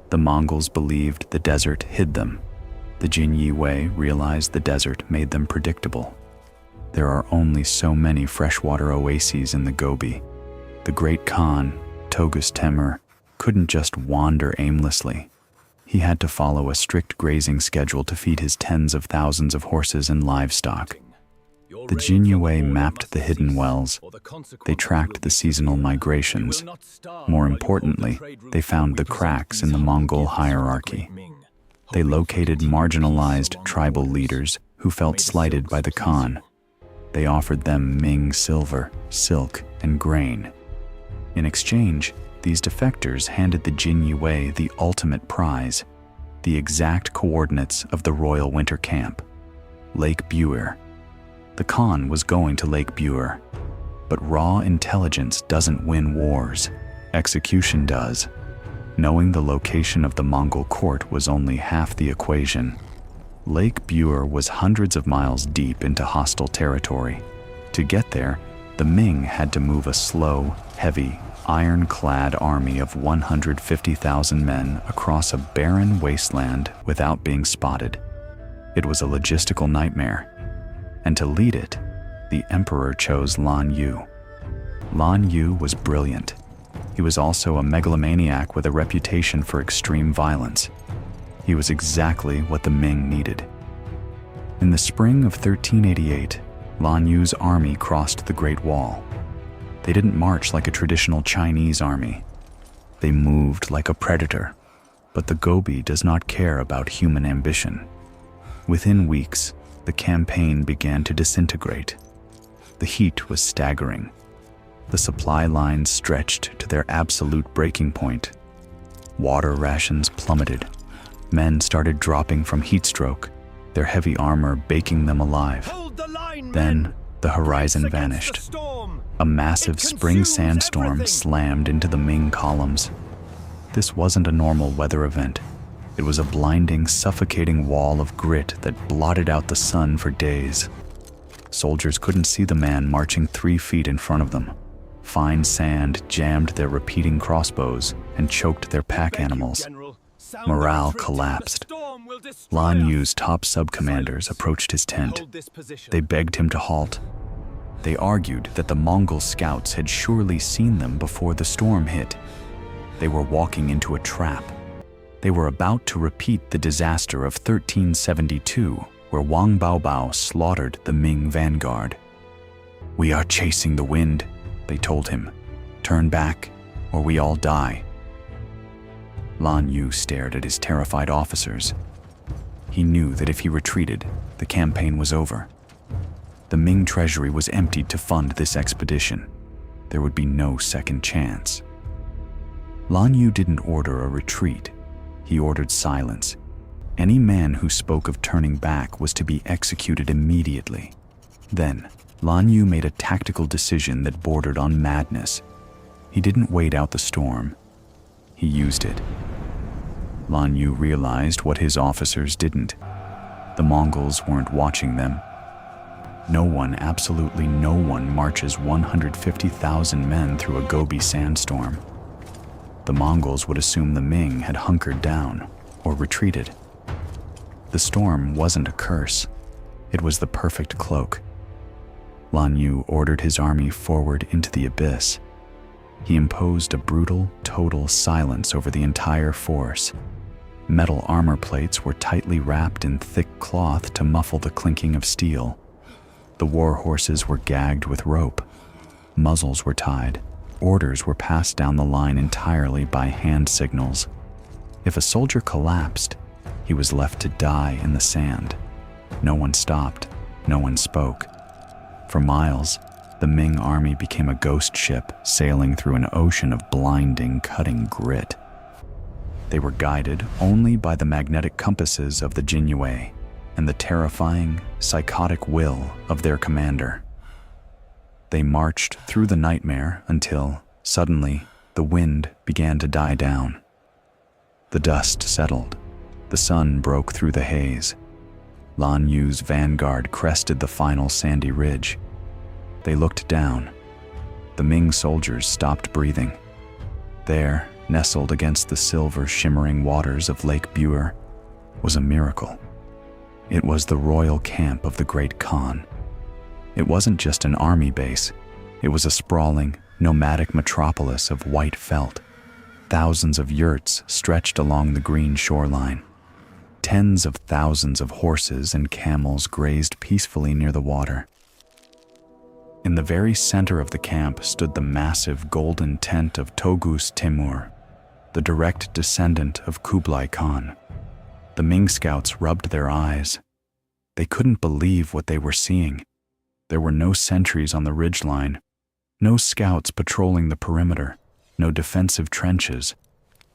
The Mongols believed the desert hid them. The Jinyiwei realized the desert made them predictable. There are only so many freshwater oases in the Gobi. The great Khan, Togus Temur, couldn't just wander aimlessly. He had to follow a strict grazing schedule to feed his tens of thousands of horses and livestock. The Jinyiwei mapped the hidden wells. They tracked the seasonal migrations. More importantly, they found the cracks in the Mongol hierarchy. They located marginalized tribal leaders who felt slighted by the Khan. They offered them Ming silver, silk, and grain. In exchange, these defectors handed the Jinyiwei the ultimate prize, the exact coordinates of the royal winter camp, Lake Buir. The Khan was going to Lake Buir, but raw intelligence doesn't win wars. Execution does. Knowing the location of the Mongol court was only half the equation. Lake Buir was hundreds of miles deep into hostile territory. To get there, the Ming had to move a slow, heavy, iron-clad army of 150,000 men across a barren wasteland without being spotted. It was a logistical nightmare. And to lead it, the emperor chose Lan Yu. Lan Yu was brilliant. He was also a megalomaniac with a reputation for extreme violence. He was exactly what the Ming needed. In the spring of 1388, Lan Yu's army crossed the Great Wall. They didn't march like a traditional Chinese army. They moved like a predator. But the Gobi does not care about human ambition. Within weeks, the campaign began to disintegrate. The heat was staggering. The supply lines stretched to their absolute breaking point. Water rations plummeted. Men started dropping from heat stroke, their heavy armor baking them alive. Then, the horizon vanished. A massive spring sandstorm slammed into the Ming columns. This wasn't a normal weather event. It was a blinding, suffocating wall of grit that blotted out the sun for days. Soldiers couldn't see the man marching 3 feet in front of them. Fine sand jammed their repeating crossbows and choked their pack animals. Morale collapsed. Lan Yu's top sub-commanders approached his tent. They begged him to halt. They argued that the Mongol scouts had surely seen them before the storm hit. They were walking into a trap. They were about to repeat the disaster of 1372, where Wang Baobao slaughtered the Ming vanguard. "We are chasing the wind," they told him. "Turn back, or we all die." Lan Yu stared at his terrified officers. He knew that if he retreated, the campaign was over. The Ming treasury was emptied to fund this expedition. There would be no second chance. Lan Yu didn't order a retreat. He ordered silence. Any man who spoke of turning back was to be executed immediately. Then, Lan Yu made a tactical decision that bordered on madness. He didn't wait out the storm. He used it. Lan Yu realized what his officers didn't. The Mongols weren't watching them. No one, absolutely no one, marches 150,000 men through a Gobi sandstorm. The Mongols would assume the Ming had hunkered down or retreated. The storm wasn't a curse. It was the perfect cloak. Lan Yu ordered his army forward into the abyss. He imposed a brutal, total silence over the entire force. Metal armor plates were tightly wrapped in thick cloth to muffle the clinking of steel. The war horses were gagged with rope. Muzzles were tied. Orders were passed down the line entirely by hand signals. If a soldier collapsed, he was left to die in the sand. No one stopped. No one spoke. For miles, The Ming army became a ghost ship sailing through an ocean of blinding, cutting grit. They were guided only by the magnetic compasses of the Jinyiwei and the terrifying, psychotic will of their commander. They marched through the nightmare until, suddenly, the wind began to die down. The dust settled. The sun broke through the haze. Lan Yu's vanguard crested the final sandy ridge. They looked down. The Ming soldiers stopped breathing. There, nestled against the silver shimmering waters of Lake Buir, was a miracle. It was the royal camp of the Great Khan. It wasn't just an army base. It was a sprawling, nomadic metropolis of white felt. Thousands of yurts stretched along the green shoreline. Tens of thousands of horses and camels grazed peacefully near the water. In the very center of the camp stood the massive golden tent of Togus Timur, the direct descendant of Kublai Khan. The Ming scouts rubbed their eyes. They couldn't believe what they were seeing. There were no sentries on the ridgeline, no scouts patrolling the perimeter, no defensive trenches.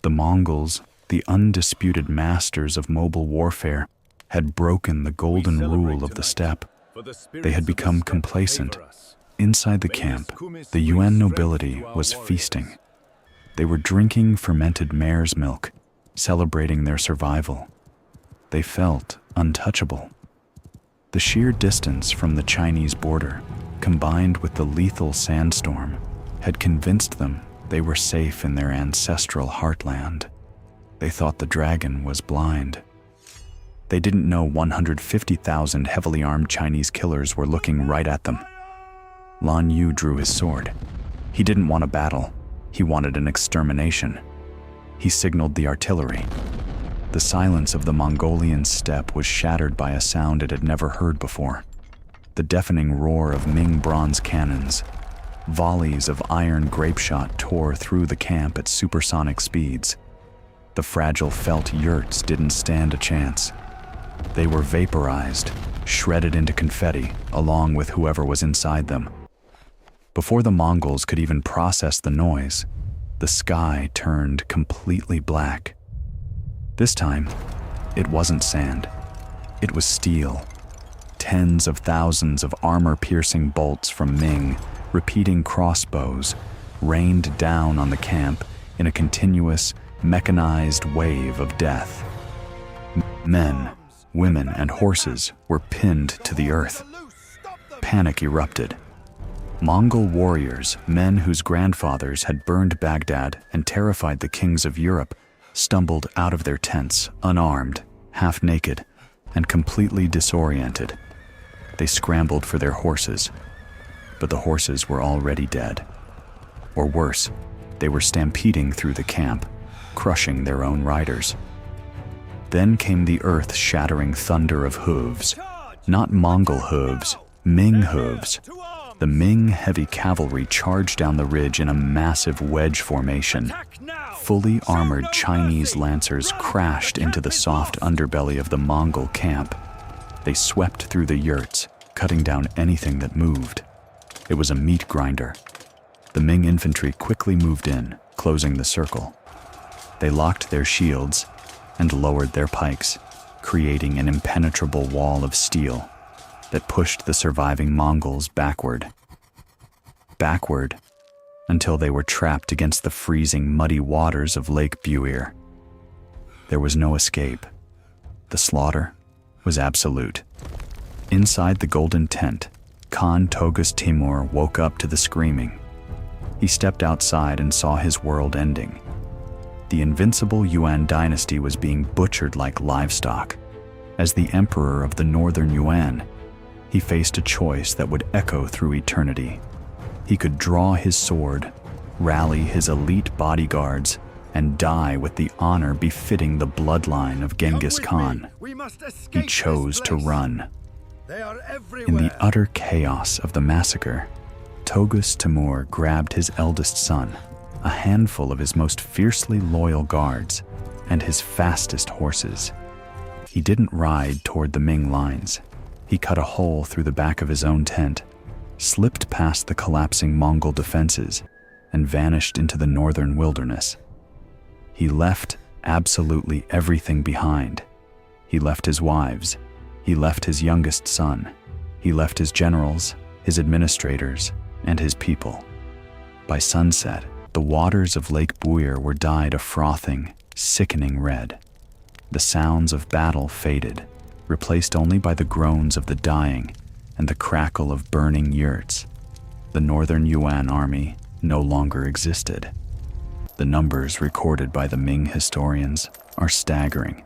The Mongols, the undisputed masters of mobile warfare, had broken the golden rule of the steppe. They had become complacent. Inside the camp, the Yuan nobility was feasting. They were drinking fermented mare's milk, celebrating their survival. They felt untouchable. The sheer distance from the Chinese border, combined with the lethal sandstorm, had convinced them they were safe in their ancestral heartland. They thought the dragon was blind. They didn't know 150,000 heavily armed Chinese killers were looking right at them. Lan Yu drew his sword. He didn't want a battle. He wanted an extermination. He signaled the artillery. The silence of the Mongolian steppe was shattered by a sound it had never heard before. The deafening roar of Ming bronze cannons. Volleys of iron grapeshot tore through the camp at supersonic speeds. The fragile felt yurts didn't stand a chance. They were vaporized, shredded into confetti, along with whoever was inside them. Before the Mongols could even process the noise, the sky turned completely black. This time, it wasn't sand. It was steel. Tens of thousands of armor-piercing bolts from Ming, repeating crossbows, rained down on the camp in a continuous, mechanized wave of death. Men, women, and horses were pinned to the earth. Panic erupted. Mongol warriors, men whose grandfathers had burned Baghdad and terrified the kings of Europe, stumbled out of their tents, unarmed, half-naked, and completely disoriented. They scrambled for their horses, but the horses were already dead. Or worse, they were stampeding through the camp, crushing their own riders. Then came the earth-shattering thunder of hooves. Not Mongol hooves, Ming hooves. The Ming heavy cavalry charged down the ridge in a massive wedge formation. Fully armored Chinese lancers crashed into the soft underbelly of the Mongol camp. They swept through the yurts, cutting down anything that moved. It was a meat grinder. The Ming infantry quickly moved in, closing the circle. They locked their shields and lowered their pikes, creating an impenetrable wall of steel that pushed the surviving Mongols backward. Backward, until they were trapped against the freezing, muddy waters of Lake Buir. There was no escape. The slaughter was absolute. Inside the golden tent, Khan Togus Timur woke up to the screaming. He stepped outside and saw his world ending. The invincible Yuan dynasty was being butchered like livestock. As the emperor of the Northern Yuan, he faced a choice that would echo through eternity. He could draw his sword, rally his elite bodyguards, and die with the honor befitting the bloodline of Genghis Khan. He chose to run. In the utter chaos of the massacre, Togus Timur grabbed his eldest son, a handful of his most fiercely loyal guards, and his fastest horses. He didn't ride toward the Ming lines. He cut a hole through the back of his own tent, slipped past the collapsing Mongol defenses and vanished into the northern wilderness. He left absolutely everything behind. He left his wives. He left his youngest son. He left his generals, his administrators, and his people. By sunset, the waters of Lake Buir were dyed a frothing, sickening red. The sounds of battle faded, replaced only by the groans of the dying and the crackle of burning yurts. The Northern Yuan army no longer existed. The numbers recorded by the Ming historians are staggering.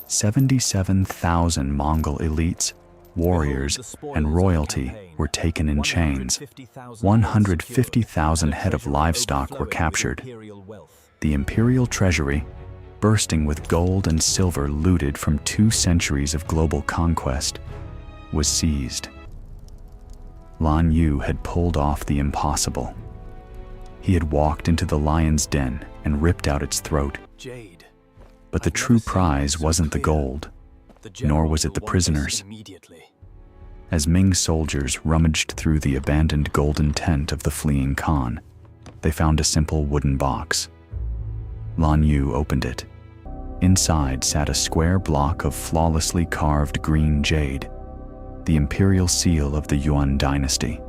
77,000 Mongol elites, warriors, and royalty were taken in chains. 150,000 head of livestock were captured. The imperial treasury, bursting with gold and silver looted from 2 centuries of global conquest, was seized. Lan Yu had pulled off the impossible. He had walked into the lion's den and ripped out its throat. Jade. But the true prize wasn't the gold, nor was it the prisoners. As Ming soldiers rummaged through the abandoned golden tent of the fleeing Khan, they found a simple wooden box. Lan Yu opened it. Inside sat a square block of flawlessly carved green jade, the imperial seal of the Yuan dynasty.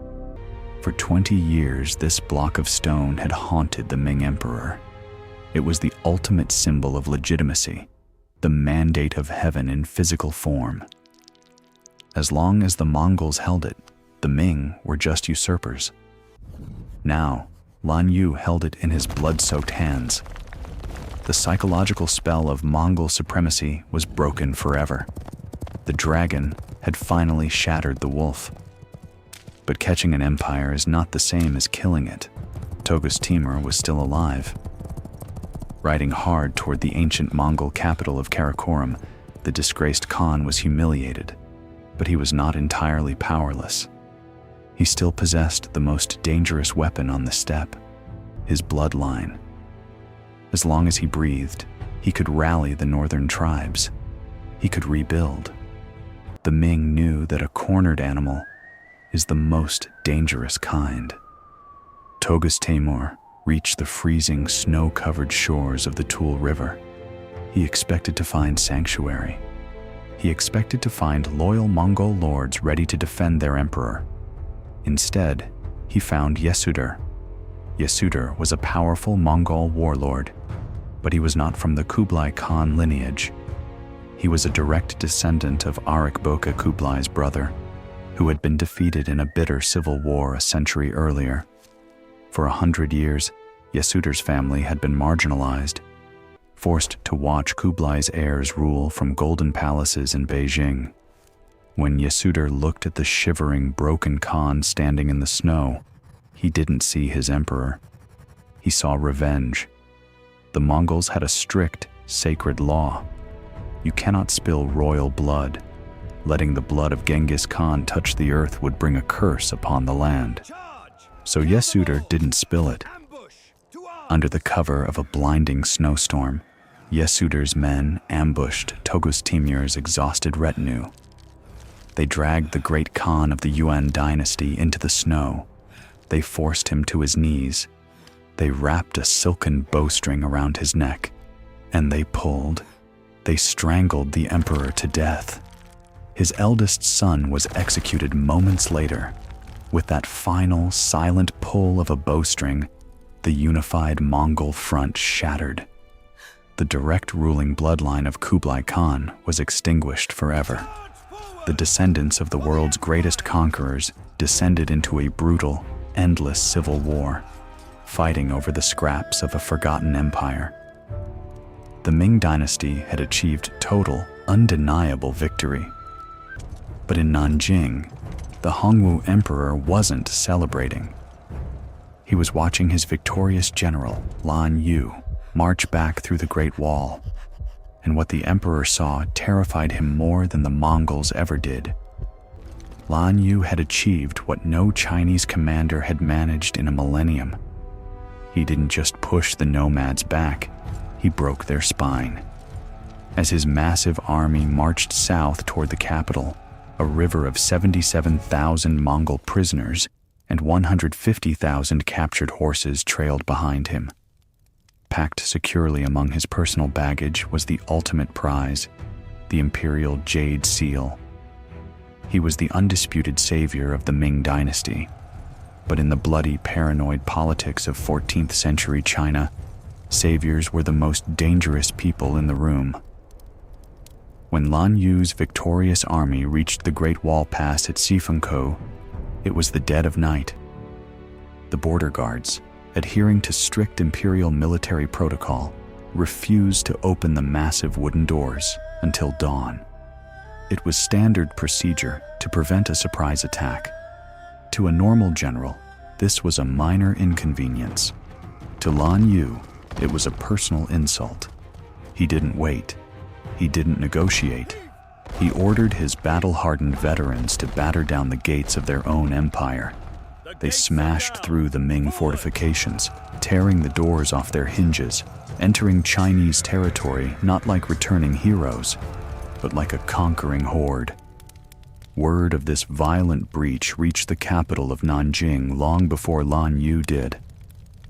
For 20 years, this block of stone had haunted the Ming Emperor. It was the ultimate symbol of legitimacy, the mandate of heaven in physical form. As long as the Mongols held it, the Ming were just usurpers. Now, Lan Yu held it in his blood-soaked hands. The psychological spell of Mongol supremacy was broken forever. The dragon had finally shattered the wolf. But catching an empire is not the same as killing it. Togus Timur was still alive. Riding hard toward the ancient Mongol capital of Karakorum, the disgraced Khan was humiliated, but he was not entirely powerless. He still possessed the most dangerous weapon on the steppe, his bloodline. As long as he breathed, he could rally the northern tribes. He could rebuild. The Ming knew that a cornered animal is the most dangerous kind. Togus Timur reached the freezing, snow-covered shores of the Toul River. He expected to find sanctuary. He expected to find loyal Mongol lords ready to defend their emperor. Instead, he found Yesudar. Yesudar was a powerful Mongol warlord, but he was not from the Kublai Khan lineage. He was a direct descendant of Arik Boka Kublai's brother, who had been defeated in a bitter civil war a century earlier. For 100 years, Yesudar's family had been marginalized, forced to watch Kublai's heirs rule from golden palaces in Beijing. When Yesudar looked at the shivering, broken Khan standing in the snow, he didn't see his emperor. He saw revenge. The Mongols had a strict, sacred law. You cannot spill royal blood. Letting the blood of Genghis Khan touch the earth would bring a curse upon the land. So Yesudar didn't spill it. Under the cover of a blinding snowstorm, Yesudar's men ambushed Togus Timur's exhausted retinue. They dragged the great Khan of the Yuan dynasty into the snow. They forced him to his knees. They wrapped a silken bowstring around his neck, and they pulled. They strangled the emperor to death. His eldest son was executed moments later. With that final, silent pull of a bowstring, the unified Mongol front shattered. The direct ruling bloodline of Kublai Khan was extinguished forever. The descendants of the world's greatest conquerors descended into a brutal, endless civil war, fighting over the scraps of a forgotten empire. The Ming Dynasty had achieved total, undeniable victory. But in Nanjing, the Hongwu Emperor wasn't celebrating. He was watching his victorious general, Lan Yu, march back through the Great Wall, and what the emperor saw terrified him more than the Mongols ever did. Lan Yu had achieved what no Chinese commander had managed in a millennium. He didn't just push the nomads back, he broke their spine. As his massive army marched south toward the capital, A river of 77,000 Mongol prisoners and 150,000 captured horses trailed behind him. Packed securely among his personal baggage was the ultimate prize, the Imperial Jade seal. He was the undisputed savior of the Ming Dynasty, but in the bloody, paranoid politics of 14th century China, saviors were the most dangerous people in the room. When Lan Yu's victorious army reached the Great Wall Pass at Sifengkou, it was the dead of night. The border guards, adhering to strict imperial military protocol, refused to open the massive wooden doors until dawn. It was standard procedure to prevent a surprise attack. To a normal general, this was a minor inconvenience. To Lan Yu, it was a personal insult. He didn't wait. He didn't negotiate. He ordered his battle-hardened veterans to batter down the gates of their own empire. They smashed through the Ming fortifications, tearing the doors off their hinges, entering Chinese territory not like returning heroes, but like a conquering horde. Word of this violent breach reached the capital of Nanjing long before Lan Yu did.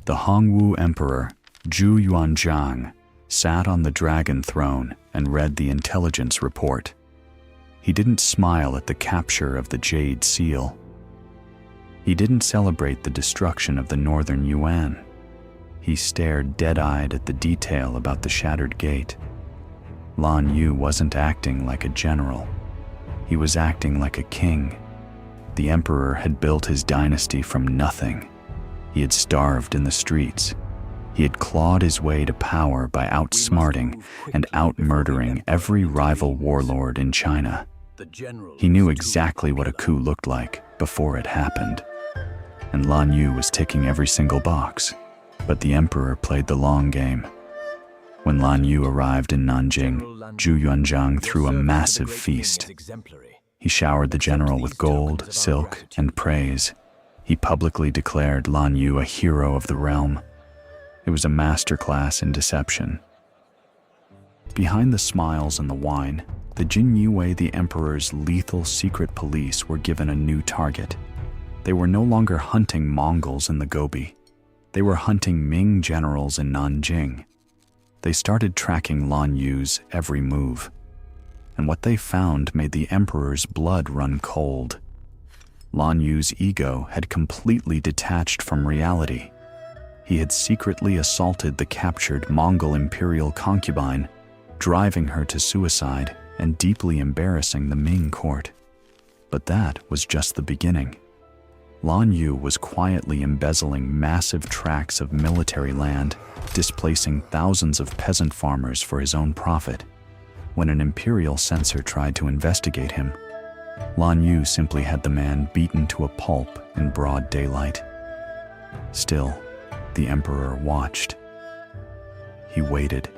The Hongwu Emperor, Zhu Yuanzhang, sat on the dragon throne and read the intelligence report. He didn't smile at the capture of the Jade seal. He didn't celebrate the destruction of the Northern Yuan. He stared dead-eyed at the detail about the shattered gate. Lan Yu wasn't acting like a general. He was acting like a king. The emperor had built his dynasty from nothing. He had starved in the streets. He had clawed his way to power by outsmarting and out-murdering every rival warlord in China. He knew exactly what a coup looked like before it happened. And Lan Yu was ticking every single box. But the emperor played the long game. When Lan Yu arrived in Nanjing, Zhu Yuanzhang threw a massive feast. He showered the general with gold, silk, and praise. He publicly declared Lan Yu a hero of the realm. It was a masterclass in deception. Behind the smiles and the wine, the Jinyiwei, the emperor's lethal secret police, were given a new target. They were no longer hunting Mongols in the Gobi. They were hunting Ming generals in Nanjing. They started tracking Lan Yu's every move. And what they found made the emperor's blood run cold. Lan Yu's ego had completely detached from reality. He had secretly assaulted the captured Mongol Imperial concubine, driving her to suicide and deeply embarrassing the Ming court. But that was just the beginning. Lan Yu was quietly embezzling massive tracts of military land, displacing thousands of peasant farmers for his own profit. When an imperial censor tried to investigate him, Lan Yu simply had the man beaten to a pulp in broad daylight. Still, the emperor watched. He waited.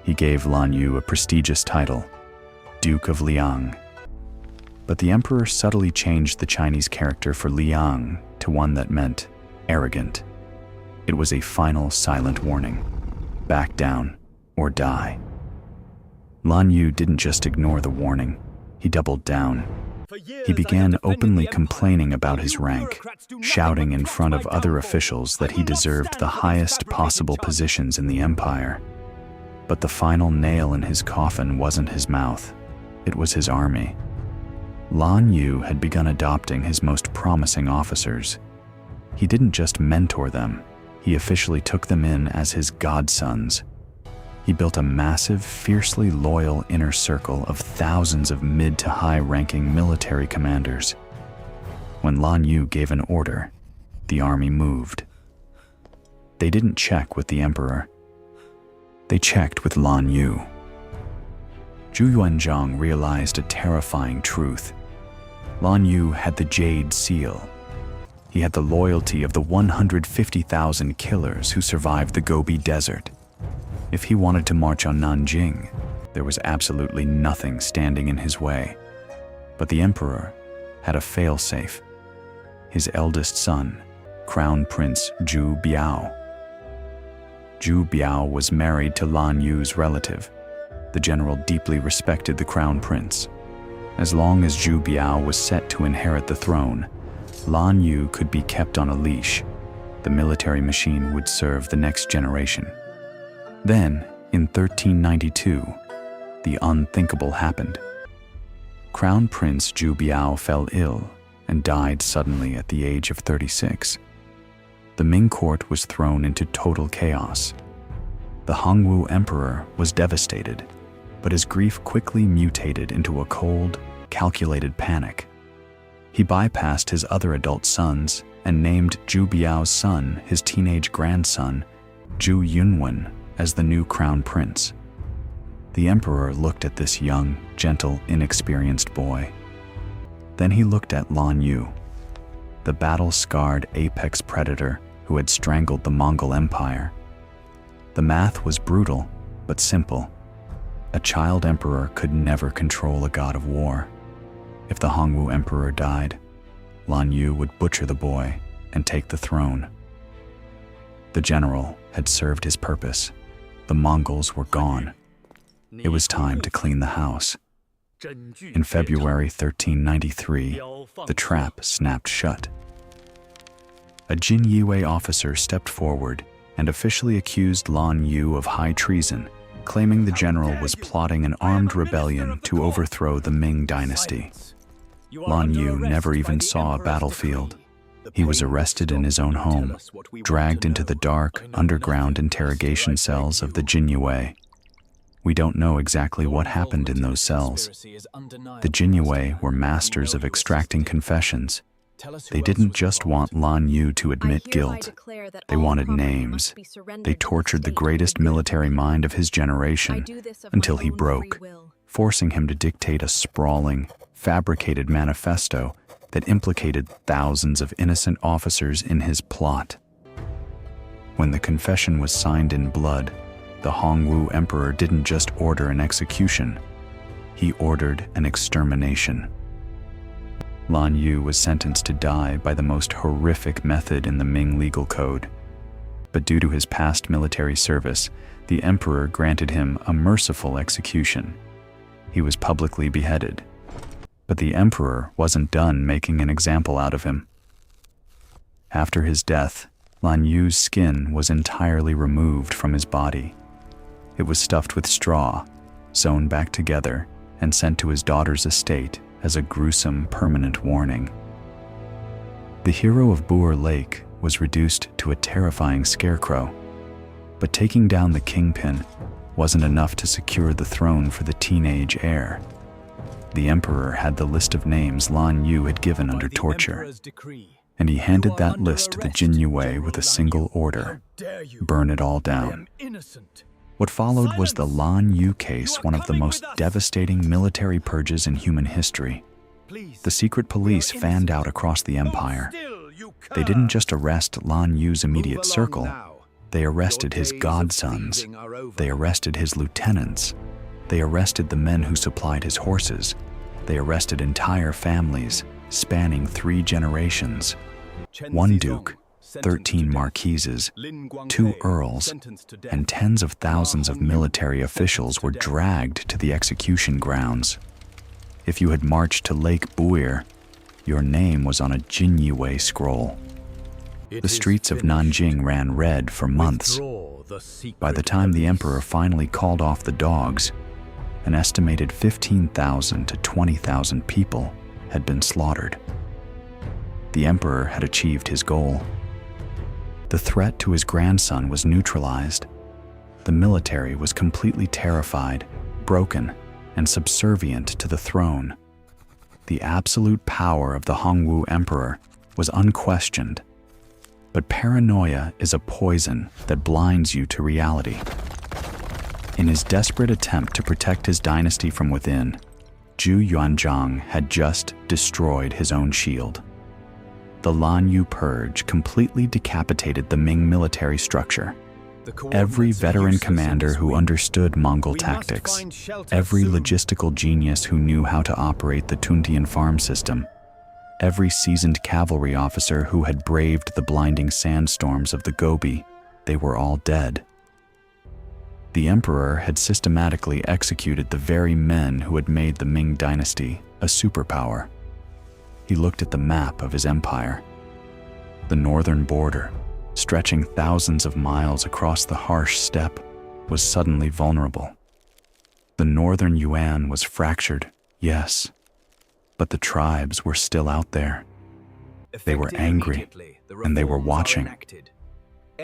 He gave Lan Yu a prestigious title, Duke of Liang. But the emperor subtly changed the Chinese character for Liang to one that meant arrogant. It was a final silent warning. Back down or die. Lan Yu didn't just ignore the warning. He doubled down. He began openly complaining about his rank, shouting in front of other officials that he deserved the highest possible positions in the empire. But the final nail in his coffin wasn't his mouth. It was his army. Lan Yu had begun adopting his most promising officers. He didn't just mentor them, he officially took them in as his godsons. He built a massive, fiercely loyal inner circle of thousands of mid to high-ranking military commanders. When Lan Yu gave an order, the army moved. They didn't check with the emperor. They checked with Lan Yu. Zhu Yuanzhang realized a terrifying truth. Lan Yu had the Jade seal. He had the loyalty of the 150,000 killers who survived the Gobi Desert. If he wanted to march on Nanjing, there was absolutely nothing standing in his way. But the emperor had a failsafe. His eldest son, Crown Prince Zhu Biao. Zhu Biao was married to Lan Yu's relative. The general deeply respected the crown prince. As long as Zhu Biao was set to inherit the throne, Lan Yu could be kept on a leash. The military machine would serve the next generation. Then, in 1392, the unthinkable happened. Crown Prince Zhu Biao fell ill and died suddenly at the age of 36. The Ming court was thrown into total chaos. The Hongwu Emperor was devastated, but his grief quickly mutated into a cold, calculated panic. He bypassed his other adult sons and named Zhu Biao's son, his teenage grandson, Zhu Yunwen, as the new crown prince. The emperor looked at this young, gentle, inexperienced boy. Then he looked at Lan Yu, the battle-scarred apex predator who had strangled the Mongol Empire. The math was brutal, but simple. A child emperor could never control a god of war. If the Hongwu Emperor died, Lan Yu would butcher the boy and take the throne. The general had served his purpose. The Mongols were gone. It was time to clean the house. In February 1393, the trap snapped shut. A Jinyiwei officer stepped forward and officially accused Lan Yu of high treason, claiming the general was plotting an armed rebellion to overthrow the Ming Dynasty. Lan Yu never even saw a battlefield. He was arrested in his own home, dragged into the dark, underground interrogation cells of the Jinyiwei. We don't know exactly what happened in those cells. The Jinyiwei were masters of extracting confessions. They didn't just want Lan Yu to admit guilt. They wanted names. They tortured the greatest military mind of his generation until he broke, forcing him to dictate a sprawling, fabricated manifesto that implicated thousands of innocent officers in his plot. When the confession was signed in blood, the Hongwu Emperor didn't just order an execution. He ordered an extermination. Lan Yu was sentenced to die by the most horrific method in the Ming legal code. But due to his past military service, the emperor granted him a merciful execution. He was publicly beheaded. But the emperor wasn't done making an example out of him. After his death, Lan Yu's skin was entirely removed from his body. It was stuffed with straw, sewn back together, and sent to his daughter's estate as a gruesome permanent warning. The hero of Buir Lake was reduced to a terrifying scarecrow, but taking down the kingpin wasn't enough to secure the throne for the teenage heir. The emperor had the list of names Lan Yu had given under torture, and he handed that list to the Jinyiwei with a single order: burn it all down. What followed was the Lan Yu case, one of the most devastating military purges in human history. The secret police fanned out across the empire. They didn't just arrest Lan Yu's immediate circle, they arrested his godsons, they arrested his lieutenants, they arrested the men who supplied his horses, they arrested entire families, spanning 3 generations. 1 duke, 13 marquises, 2 earls, and tens of thousands of military officials were dragged to the execution grounds. If you had marched to Lake Buir, your name was on a Jinyiwei scroll. The streets of Nanjing ran red for months. By the time the emperor finally called off the dogs, an estimated 15,000 to 20,000 people had been slaughtered. The emperor had achieved his goal. The threat to his grandson was neutralized. The military was completely terrified, broken, and subservient to the throne. The absolute power of the Hongwu Emperor was unquestioned. But paranoia is a poison that blinds you to reality. In his desperate attempt to protect his dynasty from within, Zhu Yuanzhang had just destroyed his own shield. The Lan Yu Purge completely decapitated the Ming military structure. Every veteran commander who understood Mongol tactics, every logistical genius who knew how to operate the Tuntian farm system, every seasoned cavalry officer who had braved the blinding sandstorms of the Gobi, they were all dead. The emperor had systematically executed the very men who had made the Ming Dynasty a superpower. He looked at the map of his empire. The northern border, stretching thousands of miles across the harsh steppe, was suddenly vulnerable. The Northern Yuan was fractured, yes, but the tribes were still out there. They were angry, and they were watching.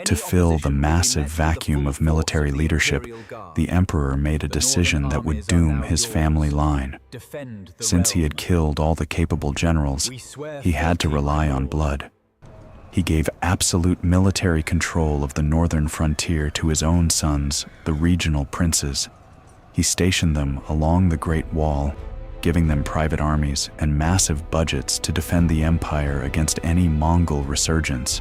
To fill the massive vacuum of military leadership, the emperor made a decision that would doom his family line. Since he had killed all the capable generals, he had to rely on blood. He gave absolute military control of the northern frontier to his own sons, the regional princes. He stationed them along the Great Wall, giving them private armies and massive budgets to defend the empire against any Mongol resurgence.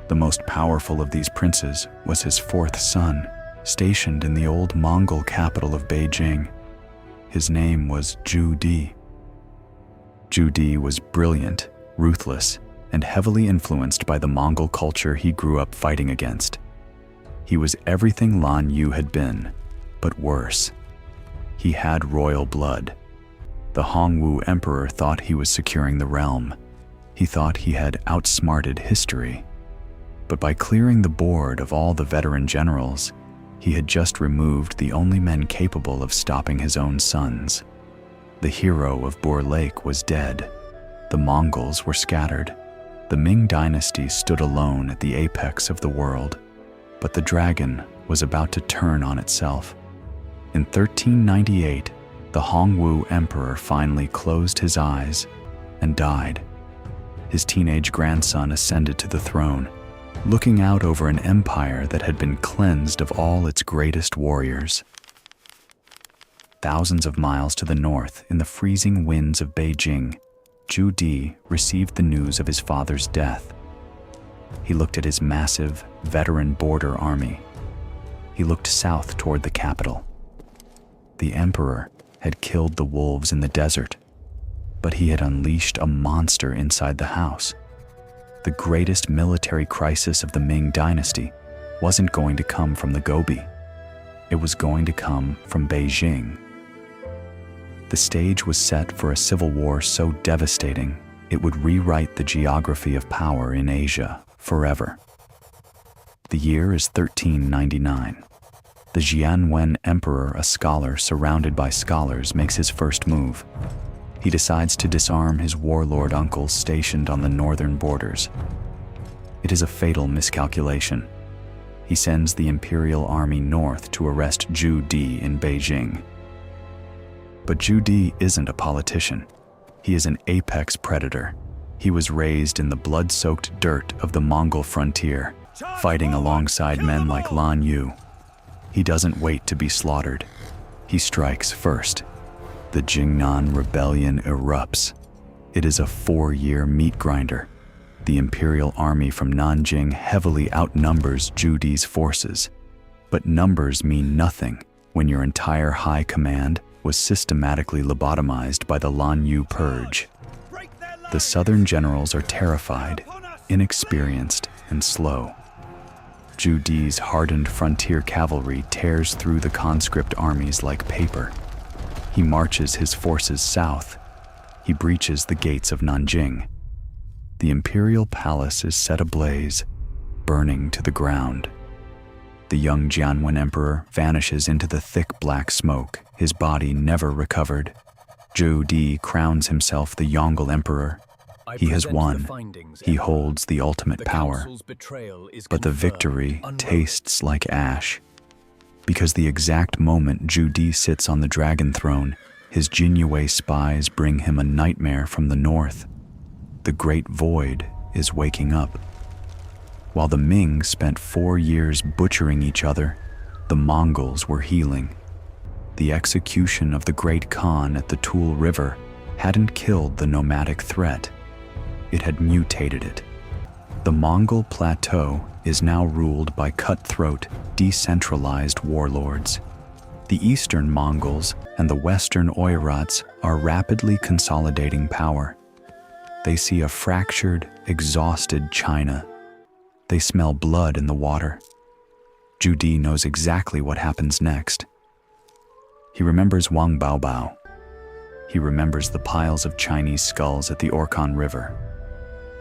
The most powerful of these princes was his fourth son, stationed in the old Mongol capital of Beijing. His name was Jade. Jade was brilliant, ruthless, and heavily influenced by the Mongol culture he grew up fighting against. He was everything Lan Yu had been, but worse. He had royal blood. The Hongwu Emperor thought he was securing the realm. He thought he had outsmarted history. But by clearing the board of all the veteran generals, he had just removed the only men capable of stopping his own sons. The hero of Buir Lake was dead. The Mongols were scattered. The Ming Dynasty stood alone at the apex of the world, but the dragon was about to turn on itself. In 1398, the Hongwu Emperor finally closed his eyes and died. His teenage grandson ascended to the throne, looking out over an empire that had been cleansed of all its greatest warriors. Thousands of miles to the north, in the freezing winds of Beijing, Jade received the news of his father's death. He looked at his massive, veteran border army. He looked south toward the capital. The emperor had killed the wolves in the desert, but he had unleashed a monster inside the house. The greatest military crisis of the Ming Dynasty wasn't going to come from the Gobi. It was going to come from Beijing. The stage was set for a civil war so devastating it would rewrite the geography of power in Asia forever. The year is 1399. The Jinyiwei Emperor, a scholar surrounded by scholars, makes his first move. He decides to disarm his warlord uncles stationed on the northern borders. It is a fatal miscalculation. He sends the Imperial army north to arrest Jade in Beijing. But Jade isn't a politician. He is an apex predator. He was raised in the blood-soaked dirt of the Mongol frontier, fighting alongside men like Lan Yu. He doesn't wait to be slaughtered. He strikes first. The Jingnan rebellion erupts. It is a 4-year meat grinder. The Imperial army from Nanjing heavily outnumbers Jade's forces. But numbers mean nothing when your entire high command was systematically lobotomized by the Lan Yu Purge. The southern generals are terrified, inexperienced, and slow. Jade's hardened frontier cavalry tears through the conscript armies like paper. He marches his forces south. He breaches the gates of Nanjing. The imperial palace is set ablaze, burning to the ground. The young Jinyiwei Emperor vanishes into the thick black smoke, his body never recovered. Jade crowns himself the Mongol Emperor. He has won. He holds the ultimate power. But the victory tastes like ash. Because the exact moment Jade sits on the dragon throne, his Jinyiwei spies bring him a nightmare from the north. The Great Void is waking up. While the Ming spent 4 years butchering each other, the Mongols were healing. The execution of the Great Khan at the Tool River hadn't killed the nomadic threat. It had mutated it. The Mongol plateau is now ruled by cutthroat, decentralized warlords. The eastern Mongols and the western Oirats are rapidly consolidating power. They see a fractured, exhausted China. They smell blood in the water. Jade knows exactly what happens next. He remembers Wang Baobao. He remembers the piles of Chinese skulls at the Orkhon River.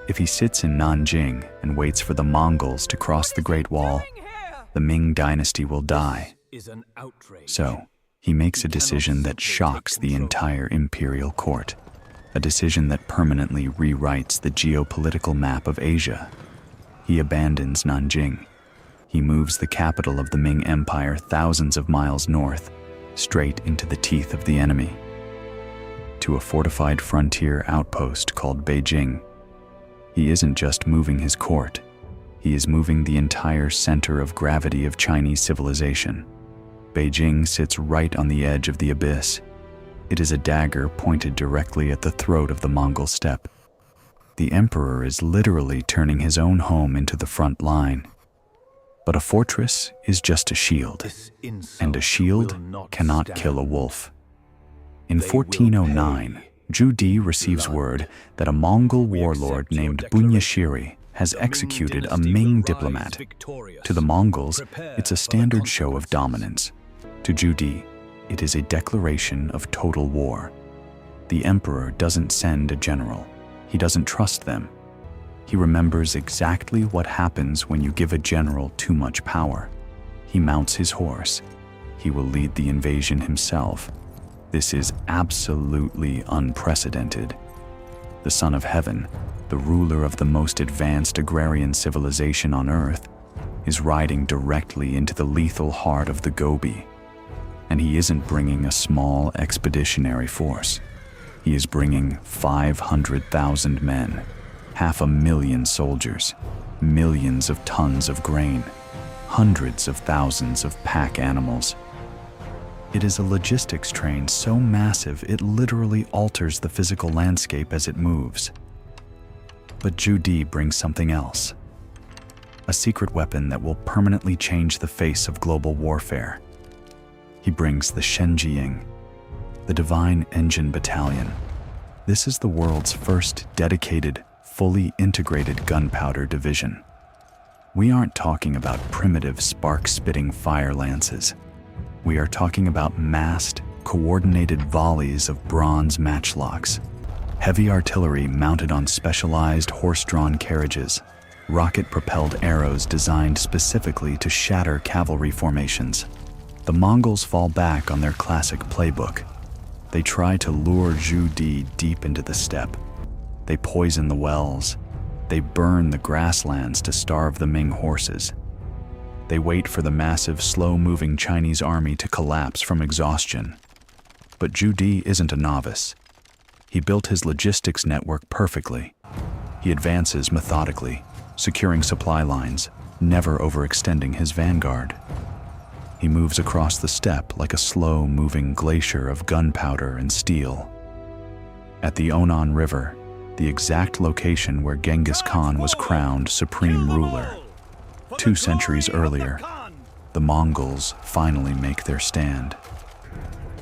If he sits in Nanjing and waits for the Mongols to cross the Great Wall, the Ming Dynasty will die. So, he makes a decision that shocks the entire imperial court, a decision that permanently rewrites the geopolitical map of Asia. He abandons Nanjing. He moves the capital of the Ming Empire thousands of miles north, straight into the teeth of the enemy, to a fortified frontier outpost called Beijing. He isn't just moving his court, he is moving the entire center of gravity of Chinese civilization. Beijing sits right on the edge of the abyss. It is a dagger pointed directly at the throat of the Mongol steppe. The emperor is literally turning his own home into the front line. But a fortress is just a shield, and a shield cannot kill a wolf. In 1409, Jade receives word that a Mongol warlord named Bunyashiri has executed a Ming diplomat. To the Mongols, it's a standard show of dominance. To Jade, it is a declaration of total war. The emperor doesn't send a general. He doesn't trust them. He remembers exactly what happens when you give a general too much power. He mounts his horse. He will lead the invasion himself. This is absolutely unprecedented. The Son of Heaven, the ruler of the most advanced agrarian civilization on Earth, is riding directly into the lethal heart of the Gobi. And he isn't bringing a small expeditionary force. He is bringing 500,000 men, 500,000 soldiers, millions of tons of grain, hundreds of thousands of pack animals. It is a logistics train so massive it literally alters the physical landscape as it moves. But Jade brings something else. A secret weapon that will permanently change the face of global warfare. He brings the Shenjiying, the Divine Engine Battalion. This is the world's first dedicated, fully integrated gunpowder division. We aren't talking about primitive spark-spitting fire lances. We are talking about massed, coordinated volleys of bronze matchlocks, heavy artillery mounted on specialized horse-drawn carriages, rocket-propelled arrows designed specifically to shatter cavalry formations. The Mongols fall back on their classic playbook. They try to lure Jade deep into the steppe. They poison the wells. They burn the grasslands to starve the Ming horses. They wait for the massive, slow-moving Chinese army to collapse from exhaustion. But Jade isn't a novice. He built his logistics network perfectly. He advances methodically, securing supply lines, never overextending his vanguard. He moves across the steppe like a slow-moving glacier of gunpowder and steel. At the Onan River, the exact location where Genghis Khan was crowned supreme ruler, 2 centuries earlier, the Mongols finally make their stand.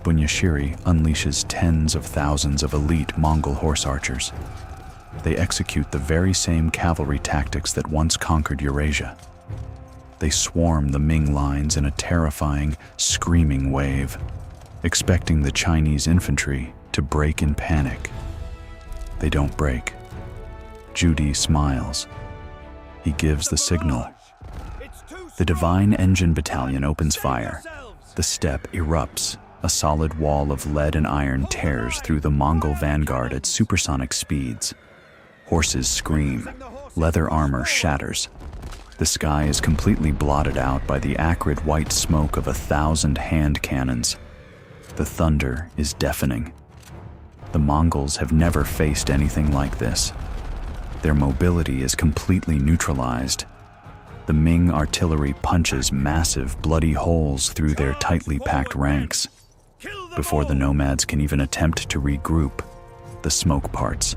Bunyashiri unleashes tens of thousands of elite Mongol horse archers. They execute the very same cavalry tactics that once conquered Eurasia. They swarm the Ming lines in a terrifying, screaming wave, expecting the Chinese infantry to break in panic. They don't break. Jade smiles. He gives the signal. The Divine Engine Battalion opens fire. The steppe erupts. A solid wall of lead and iron tears through the Mongol vanguard at supersonic speeds. Horses scream. Leather armor shatters. The sky is completely blotted out by the acrid white smoke of 1,000 hand cannons. The thunder is deafening. The Mongols have never faced anything like this. Their mobility is completely neutralized. The Ming artillery punches massive, bloody holes through their tightly packed ranks. Before the nomads can even attempt to regroup, the smoke parts.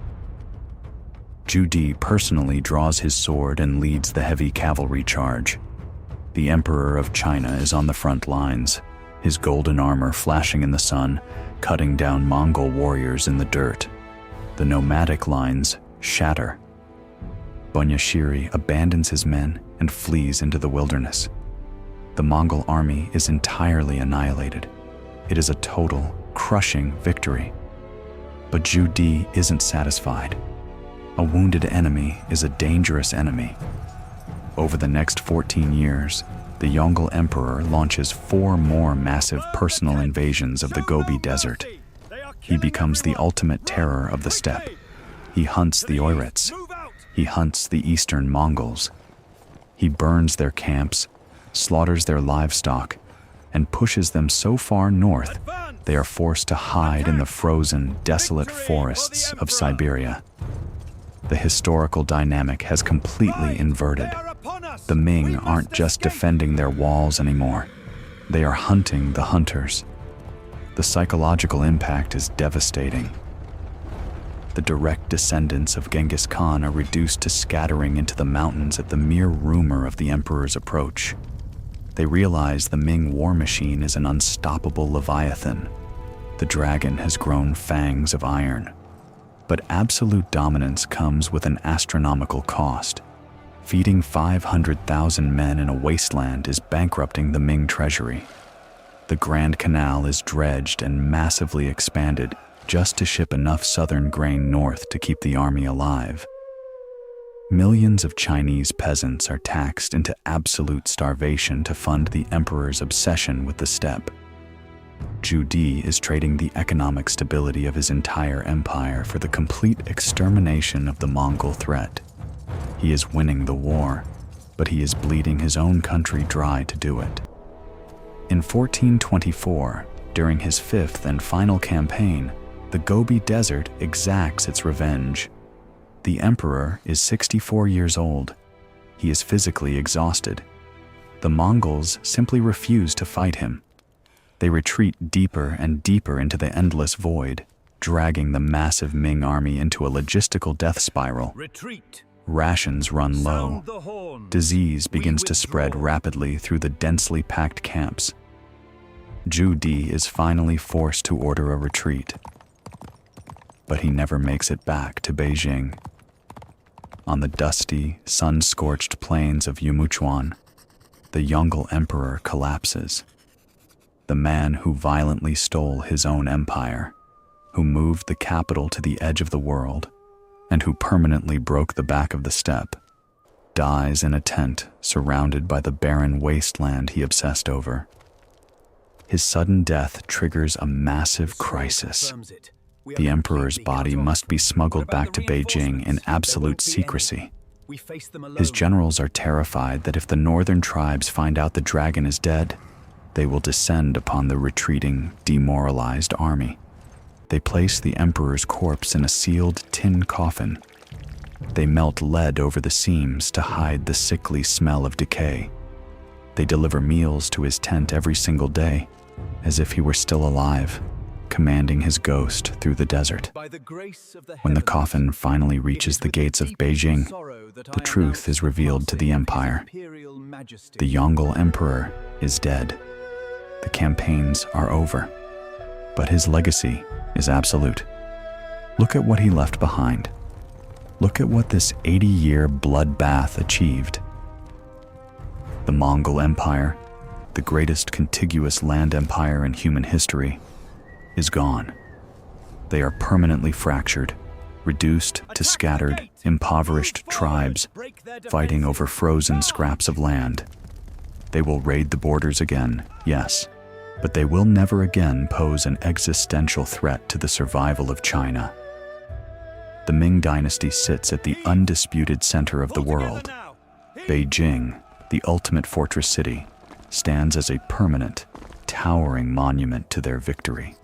Jade personally draws his sword and leads the heavy cavalry charge. The Emperor of China is on the front lines, his golden armor flashing in the sun, cutting down Mongol warriors in the dirt. The nomadic lines shatter. Bunyashiri abandons his men and flees into the wilderness. The Mongol army is entirely annihilated. It is a total, crushing victory. But Zhu Di isn't satisfied. A wounded enemy is a dangerous enemy. Over the next 14 years, the Mongol Emperor launches 4 more massive personal invasions of the Gobi Desert. He becomes the ultimate terror of the steppe. He hunts the Oirats. He hunts the eastern Mongols. He burns their camps, slaughters their livestock, and pushes them so far north they are forced to hide in the frozen, desolate forests of Siberia. The historical dynamic has completely inverted. The Ming aren't just defending their walls anymore. They are hunting the hunters. The psychological impact is devastating. The direct descendants of Genghis Khan are reduced to scattering into the mountains at the mere rumor of the emperor's approach. They realize the Ming war machine is an unstoppable leviathan. The dragon has grown fangs of iron. But absolute dominance comes with an astronomical cost. Feeding 500,000 men in a wasteland is bankrupting the Ming treasury. The Grand Canal is dredged and massively expanded just to ship enough southern grain north to keep the army alive. Millions of Chinese peasants are taxed into absolute starvation to fund the emperor's obsession with the steppe. Zhu Di is trading the economic stability of his entire empire for the complete extermination of the Mongol threat. He is winning the war, but he is bleeding his own country dry to do it. In 1424, during his 5th and final campaign, the Gobi Desert exacts its revenge. The emperor is 64 years old. He is physically exhausted. The Mongols simply refuse to fight him. They retreat deeper and deeper into the endless void, dragging the massive Ming army into a logistical death spiral. Retreat. Rations run low. Disease begins to spread rapidly through the densely packed camps. Zhu Di is finally forced to order a retreat. But he never makes it back to Beijing. On the dusty, sun-scorched plains of Yumuchuan, the Mongol Emperor collapses. The man who violently stole his own empire, who moved the capital to the edge of the world, and who permanently broke the back of the steppe, dies in a tent surrounded by the barren wasteland he obsessed over. His sudden death triggers a massive crisis. The emperor's body must be smuggled back to Beijing in absolute secrecy. His generals are terrified that if the northern tribes find out the dragon is dead, they will descend upon the retreating, demoralized army. They place the emperor's corpse in a sealed tin coffin. They melt lead over the seams to hide the sickly smell of decay. They deliver meals to his tent every single day, as if he were still alive, commanding his ghost through the desert. When the coffin finally reaches the gates of Beijing, the truth is revealed to the empire. The Mongol Emperor is dead. The campaigns are over, but his legacy is absolute. Look at what he left behind. Look at what this 80-year bloodbath achieved. The Mongol Empire, the greatest contiguous land empire in human history, is gone. They are permanently fractured, reduced to scattered, impoverished tribes, fighting over frozen scraps of land. They will raid the borders again, yes, but they will never again pose an existential threat to the survival of China. The Ming Dynasty sits at the undisputed center of the world. Beijing, the ultimate fortress city, stands as a permanent, towering monument to their victory.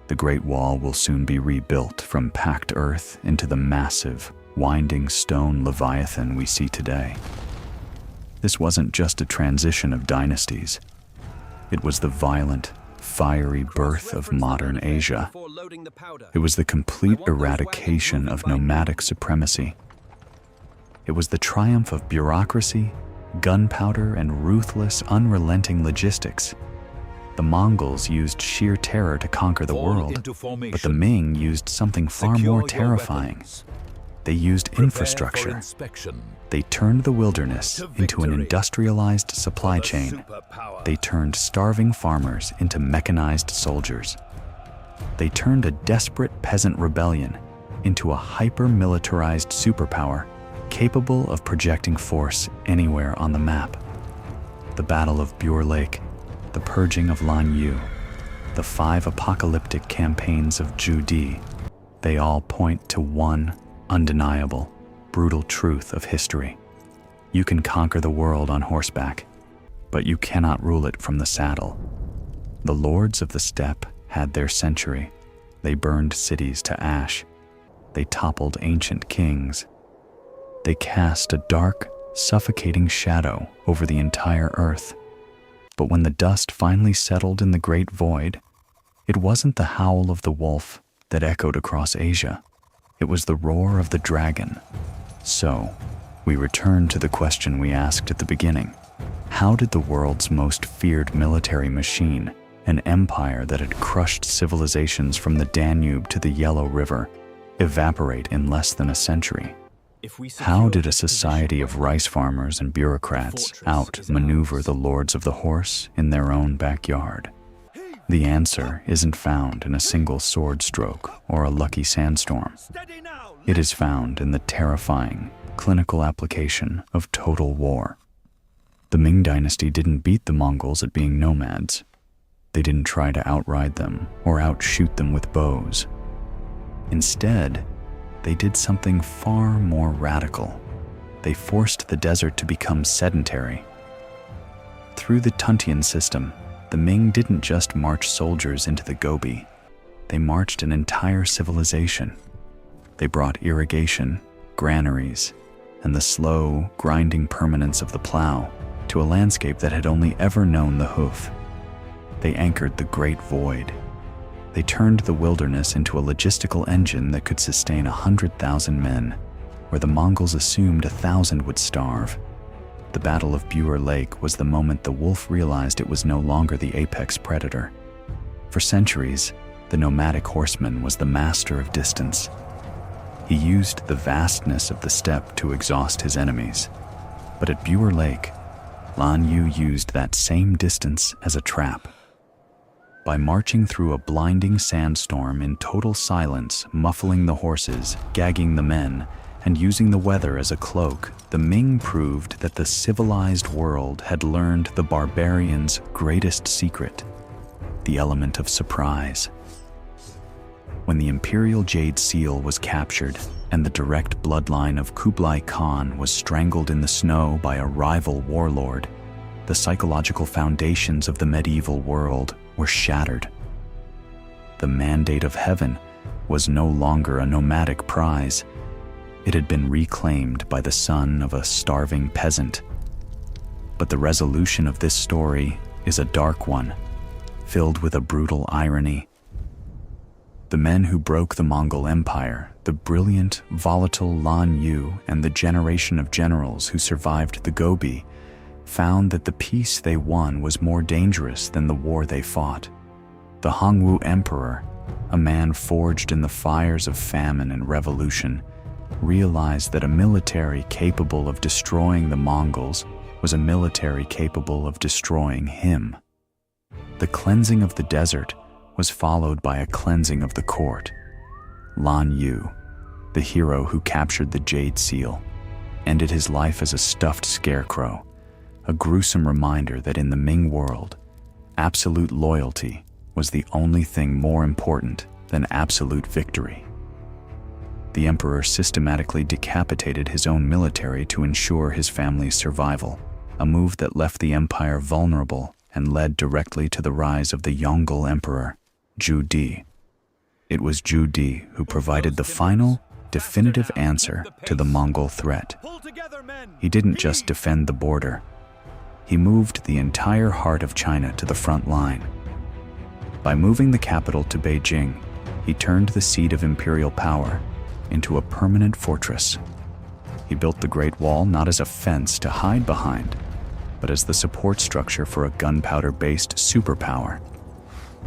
The Great Wall will soon be rebuilt from packed earth into the massive, winding stone leviathan we see today. This wasn't just a transition of dynasties. It was the violent, fiery birth of modern Asia. It was the complete eradication of nomadic supremacy. It was the triumph of bureaucracy, gunpowder, and ruthless, unrelenting logistics. The Mongols used sheer terror to conquer the world, but the Ming used something far more terrifying. They used infrastructure. They turned the wilderness into an industrialized supply chain. They turned starving farmers into mechanized soldiers. They turned a desperate peasant rebellion into a hyper-militarized superpower capable of projecting force anywhere on the map. The Battle of Buir Lake, the purging of Lan Yu, the 5 apocalyptic campaigns of Jade, they all point to one undeniable, brutal truth of history. You can conquer the world on horseback, but you cannot rule it from the saddle. The lords of the steppe had their century. They burned cities to ash. They toppled ancient kings. They cast a dark, suffocating shadow over the entire earth. But when the dust finally settled in the great void, it wasn't the howl of the wolf that echoed across Asia. It was the roar of the dragon. So, we return to the question we asked at the beginning. How did the world's most feared military machine, an empire that had crushed civilizations from the Danube to the Yellow River, evaporate in less than a century? How did a society of rice farmers and bureaucrats outmaneuver the lords of the horse in their own backyard? The answer isn't found in a single sword stroke or a lucky sandstorm. It is found in the terrifying, clinical application of total war. The Ming Dynasty didn't beat the Mongols at being nomads. They didn't try to outride them or outshoot them with bows. Instead, they did something far more radical. They forced the desert to become sedentary. Through the Tuntian system, the Ming didn't just march soldiers into the Gobi. They marched an entire civilization. They brought irrigation, granaries, and the slow, grinding permanence of the plow to a landscape that had only ever known the hoof. They anchored the great void. They turned the wilderness into a logistical engine that could sustain 100,000 men, where the Mongols assumed 1,000 would starve. The Battle of Buir Lake was the moment the wolf realized it was no longer the apex predator. For centuries, the nomadic horseman was the master of distance. He used the vastness of the steppe to exhaust his enemies. But at Buir Lake, Lan Yu used that same distance as a trap. By marching through a blinding sandstorm in total silence, muffling the horses, gagging the men, and using the weather as a cloak, the Ming proved that the civilized world had learned the barbarian's greatest secret, the element of surprise. When the Imperial Jade seal was captured and the direct bloodline of Kublai Khan was strangled in the snow by a rival warlord, the psychological foundations of the medieval world were shattered. The mandate of heaven was no longer a nomadic prize. It had been reclaimed by the son of a starving peasant. But the resolution of this story is a dark one, filled with a brutal irony. The men who broke the Mongol Empire, the brilliant, volatile Lan Yu, and the generation of generals who survived the Gobi, found that the peace they won was more dangerous than the war they fought. The Hongwu Emperor, a man forged in the fires of famine and revolution, realized that a military capable of destroying the Mongols was a military capable of destroying him. The cleansing of the desert was followed by a cleansing of the court. Lan Yu, the hero who captured the Jade seal, ended his life as a stuffed scarecrow, a gruesome reminder that in the Ming world, absolute loyalty was the only thing more important than absolute victory. The emperor systematically decapitated his own military to ensure his family's survival, a move that left the empire vulnerable and led directly to the rise of the Mongol Emperor, Jade. It was Jade who provided the final, definitive answer to the Mongol threat. He didn't just defend the border. He moved the entire heart of China to the front line. By moving the capital to Beijing, he turned the seat of imperial power into a permanent fortress. He built the Great Wall not as a fence to hide behind, but as the support structure for a gunpowder-based superpower.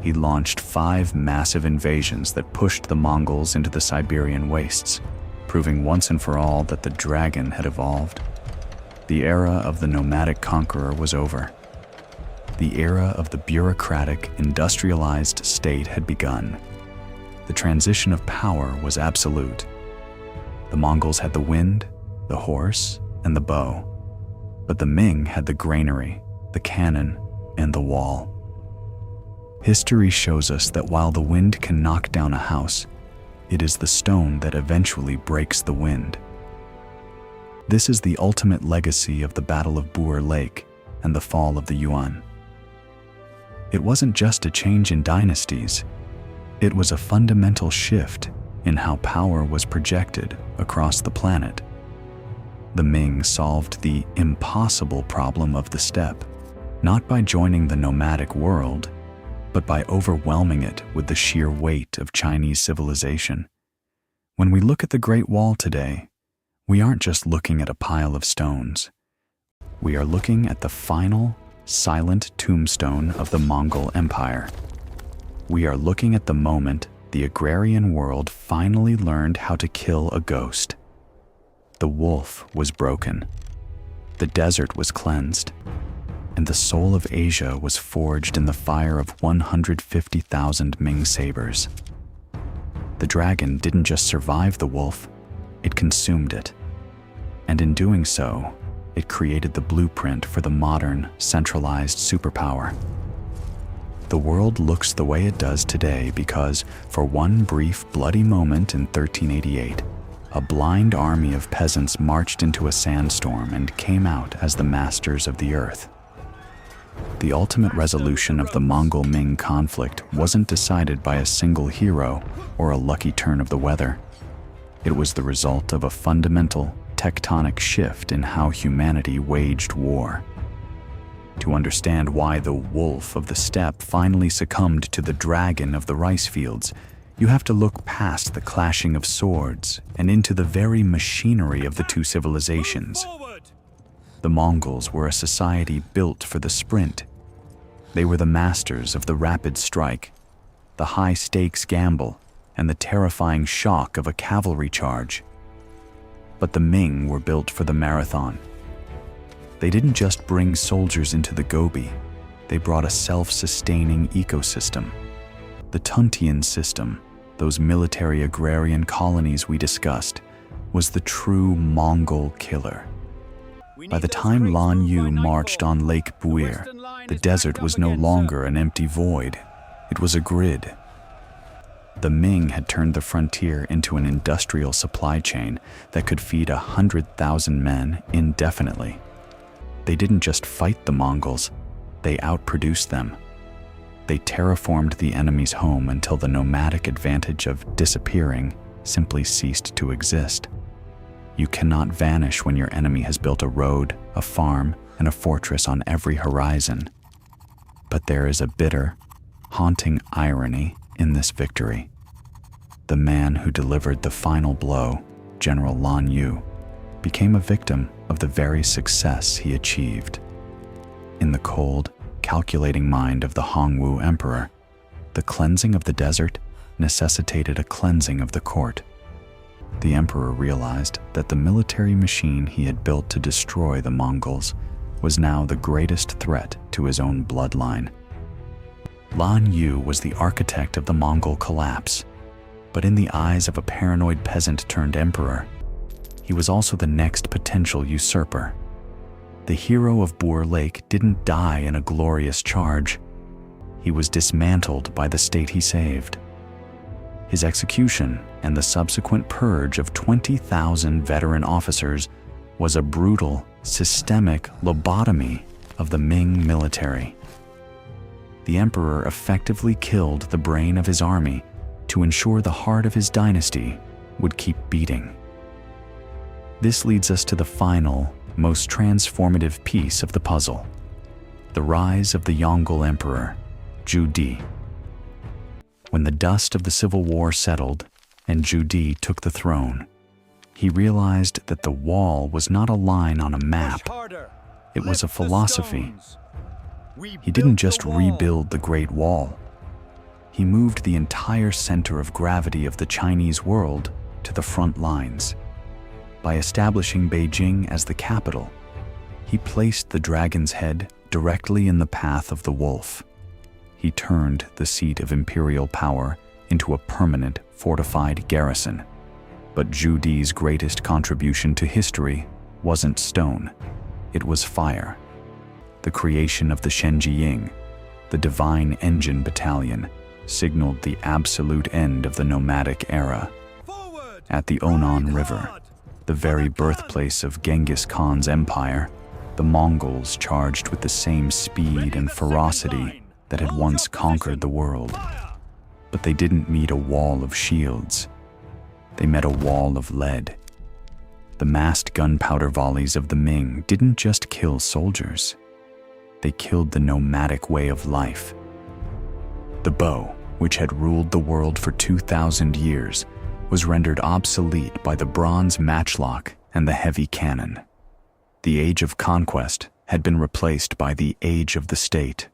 He launched 5 massive invasions that pushed the Mongols into the Siberian wastes, proving once and for all that the dragon had evolved. The era of the nomadic conqueror was over. The era of the bureaucratic, industrialized state had begun. the transition of power was absolute. The Mongols had the wind, the horse, and the bow, but the Ming had the granary, the cannon, and the wall. History shows us that while the wind can knock down a house, it is the stone that eventually breaks the wind. This is the ultimate legacy of the Battle of Buir Lake and the fall of the Yuan. It wasn't just a change in dynasties, it was a fundamental shift in how power was projected across the planet. The Ming solved the impossible problem of the steppe, not by joining the nomadic world, but by overwhelming it with the sheer weight of Chinese civilization. When we look at the Great Wall today, we aren't just looking at a pile of stones. We are looking at the final, silent tombstone of the Mongol Empire. We are looking at the moment the agrarian world finally learned how to kill a ghost. The wolf was broken, the desert was cleansed, and the soul of Asia was forged in the fire of 150,000 Ming sabers. The dragon didn't just survive the wolf, it consumed it. And in doing so, it created the blueprint for the modern, centralized superpower. The world looks the way it does today because, for one brief, bloody moment in 1388, a blind army of peasants marched into a sandstorm and came out as the masters of the earth. The ultimate resolution of the Mongol-Ming conflict wasn't decided by a single hero or a lucky turn of the weather. It was the result of a fundamental, tectonic shift in how humanity waged war. To understand why the wolf of the steppe finally succumbed to the dragon of the rice fields, you have to look past the clashing of swords and into the very machinery of the two civilizations. The Mongols were a society built for the sprint. They were the masters of the rapid strike, the high-stakes gamble, and the terrifying shock of a cavalry charge. But the Ming were built for the marathon. They didn't just bring soldiers into the Gobi, they brought a self-sustaining ecosystem. The Tuntian system, those military agrarian colonies we discussed, was the true Mongol killer. By the time Lan Yu marched on Lake Buir, the desert was no longer an empty void, it was a grid. The Ming had turned the frontier into an industrial supply chain that could feed 100,000 men indefinitely. They didn't just fight the Mongols, they outproduced them. They terraformed the enemy's home until the nomadic advantage of disappearing simply ceased to exist. You cannot vanish when your enemy has built a road, a farm, and a fortress on every horizon. But there is a bitter, haunting irony in this victory. The man who delivered the final blow, General Lan Yu, became a victim of the very success he achieved. In the cold, calculating mind of the Hongwu Emperor, the cleansing of the desert necessitated a cleansing of the court. The emperor realized that the military machine he had built to destroy the Mongols was now the greatest threat to his own bloodline. Lan Yu was the architect of the Mongol collapse, but in the eyes of a paranoid peasant turned emperor, he was also the next potential usurper. The hero of Buir Lake didn't die in a glorious charge. He was dismantled by the state he saved. His execution and the subsequent purge of 20,000 veteran officers was a brutal, systemic lobotomy of the Ming military. The emperor effectively killed the brain of his army to ensure the heart of his dynasty would keep beating. This leads us to the final, most transformative piece of the puzzle: the rise of the Mongol Emperor, Jade. When the dust of the civil war settled and Jade took the throne, he realized that the wall was not a line on a map, it was a philosophy. He didn't just rebuild the Great Wall, he moved the entire center of gravity of the Chinese world to the front lines. By establishing Beijing as the capital, he placed the dragon's head directly in the path of the wolf. He turned the seat of imperial power into a permanent, fortified garrison. But Zhu Di's greatest contribution to history wasn't stone, it was fire. The creation of the Shenjiying, the Divine Engine Battalion, signaled the absolute end of the nomadic era. At the Onan River, the very birthplace of Genghis Khan's empire, the Mongols charged with the same speed and ferocity that had once conquered the world. But they didn't meet a wall of shields. They met a wall of lead. The massed gunpowder volleys of the Ming didn't just kill soldiers. They killed the nomadic way of life. The bow, which had ruled the world for 2,000 years, was rendered obsolete by the bronze matchlock and the heavy cannon. The age of conquest had been replaced by the age of the state.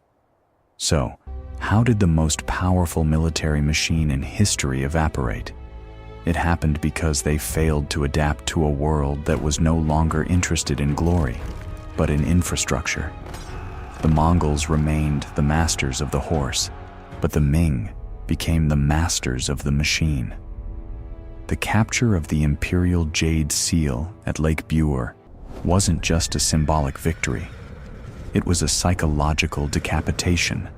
So, how did the most powerful military machine in history evaporate? It happened because they failed to adapt to a world that was no longer interested in glory, but in infrastructure. The Mongols remained the masters of the horse, but the Ming became the masters of the machine. The capture of the Imperial Jade seal at Lake Buir wasn't just a symbolic victory. It was a psychological decapitation.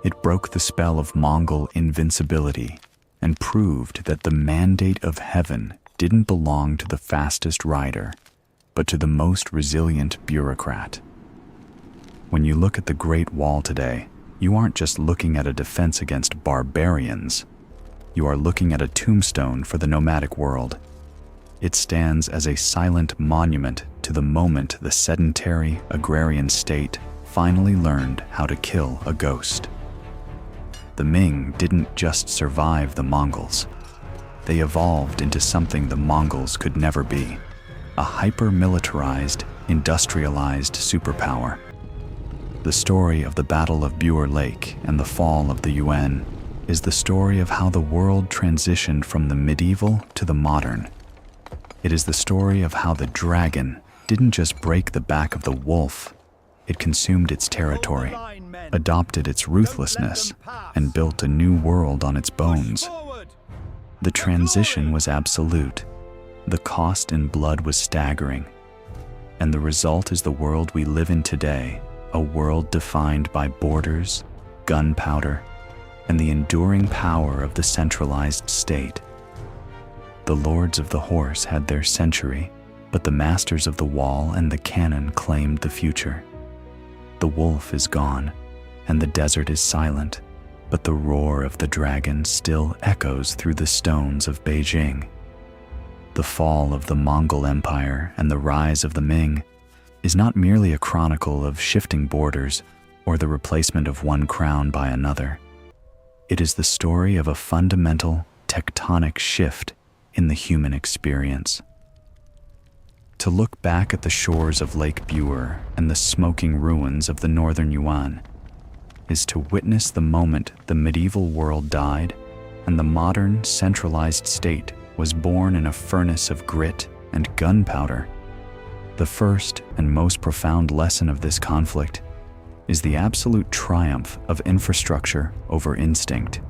It broke the spell of Mongol invincibility and proved that the mandate of heaven didn't belong to the fastest rider, but to the most resilient bureaucrat. When you look at the Great Wall today, you aren't just looking at a defense against barbarians. You are looking at a tombstone for the nomadic world. It stands as a silent monument to the moment the sedentary, agrarian state finally learned how to kill a ghost. The Ming didn't just survive the Mongols. They evolved into something the Mongols could never be: a hyper-militarized, industrialized superpower. The story of the Battle of Buir Lake and the fall of the Yuan is the story of how the world transitioned from the medieval to the modern. It is the story of how the dragon didn't just break the back of the wolf, it consumed its territory, adopted its ruthlessness, and built a new world on its bones. The transition was absolute. The cost in blood was staggering. And the result is the world we live in today, a world defined by borders, gunpowder, and the enduring power of the centralized state. The lords of the horse had their century, but the masters of the wall and the cannon claimed the future. The wolf is gone, and the desert is silent, but the roar of the dragon still echoes through the stones of Beijing. The fall of the Mongol Empire and the rise of the Ming is not merely a chronicle of shifting borders or the replacement of one crown by another. It is the story of a fundamental, tectonic shift in the human experience. To look back at the shores of Lake Buir and the smoking ruins of the Northern Yuan is to witness the moment the medieval world died and the modern, centralized state was born in a furnace of grit and gunpowder. The first and most profound lesson of this conflict is the absolute triumph of infrastructure over instinct.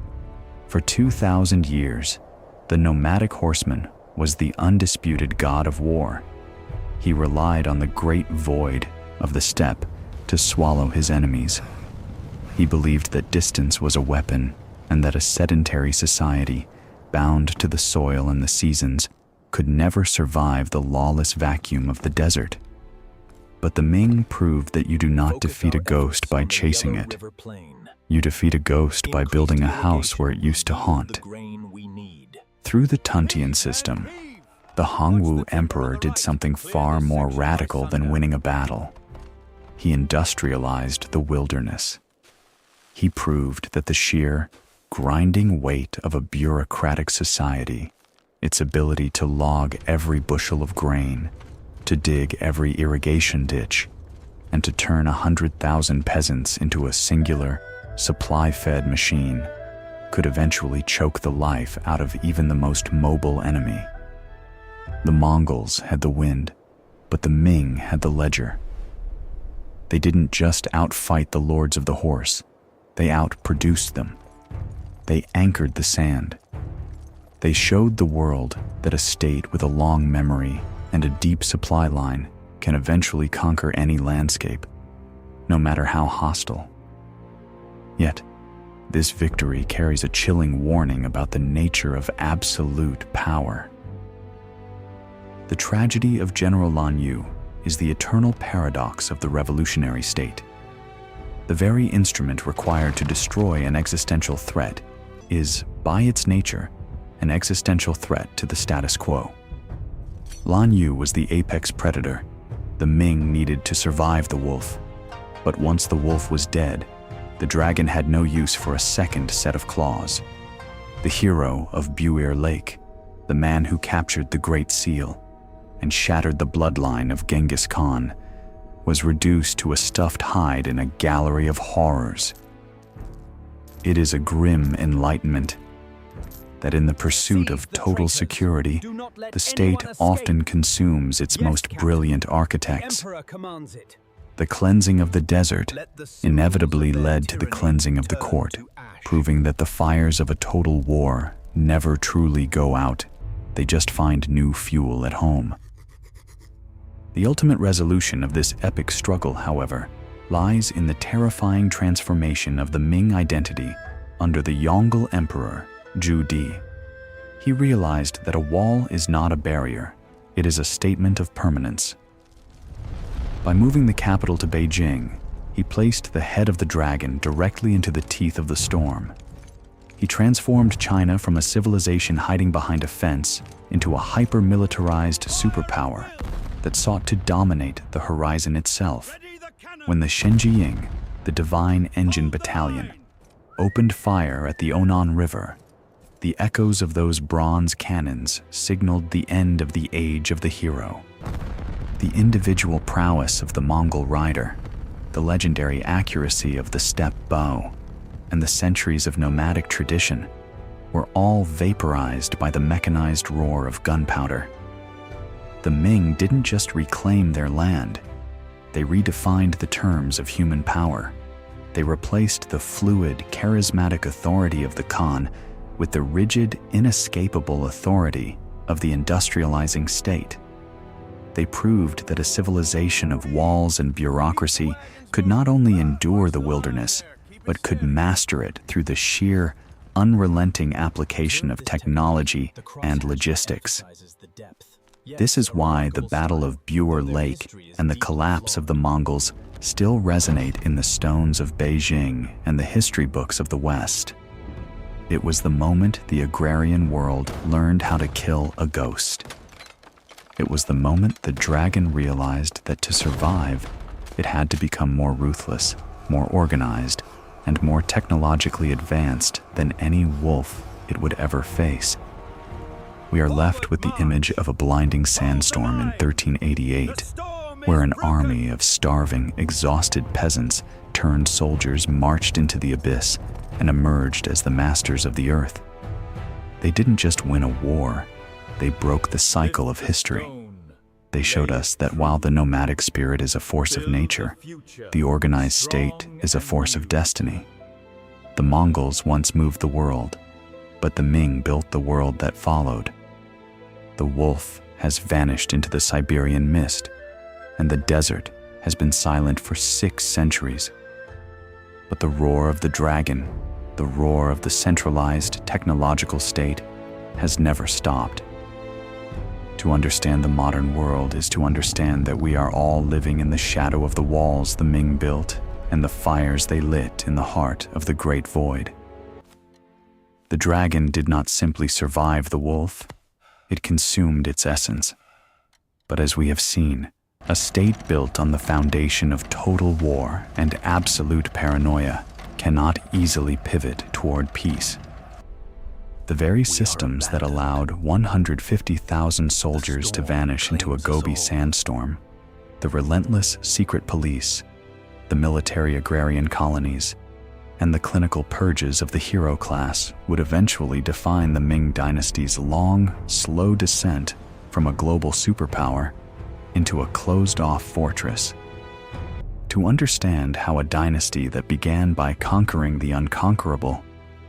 For 2,000 years, the nomadic horseman was the undisputed god of war. He relied on the great void of the steppe to swallow his enemies. He believed that distance was a weapon and that a sedentary society, bound to the soil and the seasons, could never survive the lawless vacuum of the desert. But the Ming proved that you do not defeat a ghost by chasing it. You defeat a ghost by building a house where it used to haunt. Through the Tuntian system, the Hongwu Emperor did something far more radical than winning a battle. He industrialized the wilderness. He proved that the sheer, grinding weight of a bureaucratic society, its ability to log every bushel of grain, to dig every irrigation ditch, and to turn 100,000 peasants into a singular, supply-fed machine, could eventually choke the life out of even the most mobile enemy. The Mongols had the wind, but the Ming had the ledger. They didn't just outfight the lords of the horse, they outproduced them. They anchored the sand. They showed the world that a state with a long memory and a deep supply line can eventually conquer any landscape, no matter how hostile. Yet, this victory carries a chilling warning about the nature of absolute power. The tragedy of General Lan Yu is the eternal paradox of the revolutionary state. The very instrument required to destroy an existential threat is, by its nature, an existential threat to the status quo. Lan Yu was the apex predator. The Ming needed to survive the wolf. But once the wolf was dead, the dragon had no use for a second set of claws. The hero of Buir Lake, the man who captured the Great Seal and shattered the bloodline of Genghis Khan, was reduced to a stuffed hide in a gallery of horrors. It is a grim enlightenment that in the pursuit of total security, the state often consumes its most brilliant architects. The cleansing of the desert inevitably led to the cleansing of the court, proving that the fires of a total war never truly go out. They just find new fuel at home. The ultimate resolution of this epic struggle, however, lies in the terrifying transformation of the Ming identity under the Mongol Emperor, Jade. He realized that a wall is not a barrier, it is a statement of permanence. By moving the capital to Beijing, he placed the head of the dragon directly into the teeth of the storm. He transformed China from a civilization hiding behind a fence into a hyper-militarized superpower that sought to dominate the horizon itself. When the Shenjiying, the Divine Engine Battalion, opened fire at the Onan River, the echoes of those bronze cannons signaled the end of the age of the hero. The individual prowess of the Mongol rider, the legendary accuracy of the steppe bow, and the centuries of nomadic tradition were all vaporized by the mechanized roar of gunpowder. The Ming didn't just reclaim their land, they redefined the terms of human power. They replaced the fluid, charismatic authority of the Khan with the rigid, inescapable authority of the industrializing state. They proved that a civilization of walls and bureaucracy could not only endure the wilderness, but could master it through the sheer, unrelenting application of technology and logistics. This is why the Battle of Buir Lake and the collapse of the Mongols still resonate in the stones of Beijing and the history books of the West. It was the moment the agrarian world learned how to kill a ghost. It was the moment the dragon realized that to survive, it had to become more ruthless, more organized, and more technologically advanced than any wolf it would ever face. We are left with the image of a blinding sandstorm in 1388, where an army of starving, exhausted peasants turned soldiers marched into the abyss and emerged as the masters of the earth. They didn't just win a war, they broke the cycle of history. They showed us that while the nomadic spirit is a force of nature, the organized state is a force of destiny. The Mongols once moved the world, but the Ming built the world that followed. The wolf has vanished into the Siberian mist, and the desert has been silent for 6 centuries. But the roar of the dragon, the roar of the centralized technological state, has never stopped. To understand the modern world is to understand that we are all living in the shadow of the walls the Ming built and the fires they lit in the heart of the Great Void. The dragon did not simply survive the wolf, it consumed its essence. But as we have seen, a state built on the foundation of total war and absolute paranoia cannot easily pivot toward peace. The very systems that allowed 150,000 soldiers to vanish into a Gobi sandstorm, the relentless secret police, the military agrarian colonies, and the clinical purges of the hero class would eventually define the Ming Dynasty's long, slow descent from a global superpower into a closed-off fortress. To understand how a dynasty that began by conquering the unconquerable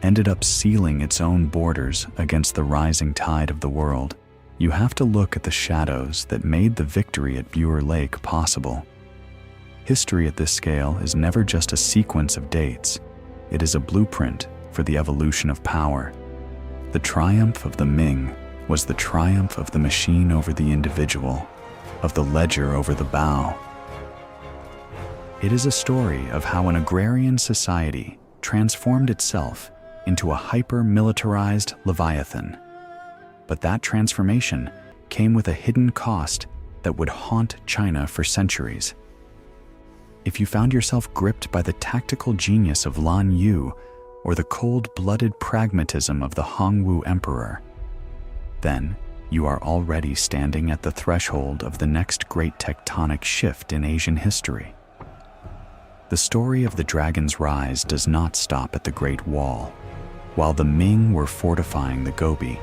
ended up sealing its own borders against the rising tide of the world, you have to look at the shadows that made the victory at Buir Lake possible. History at this scale is never just a sequence of dates. It is a blueprint for the evolution of power. The triumph of the Ming was the triumph of the machine over the individual, of the ledger over the Bao. It is a story of how an agrarian society transformed itself into a hyper-militarized leviathan. But that transformation came with a hidden cost that would haunt China for centuries. If you found yourself gripped by the tactical genius of Lan Yu or the cold-blooded pragmatism of the Hongwu Emperor, then you are already standing at the threshold of the next great tectonic shift in Asian history. The story of the dragon's rise does not stop at the Great Wall. While the Ming were fortifying the Gobi,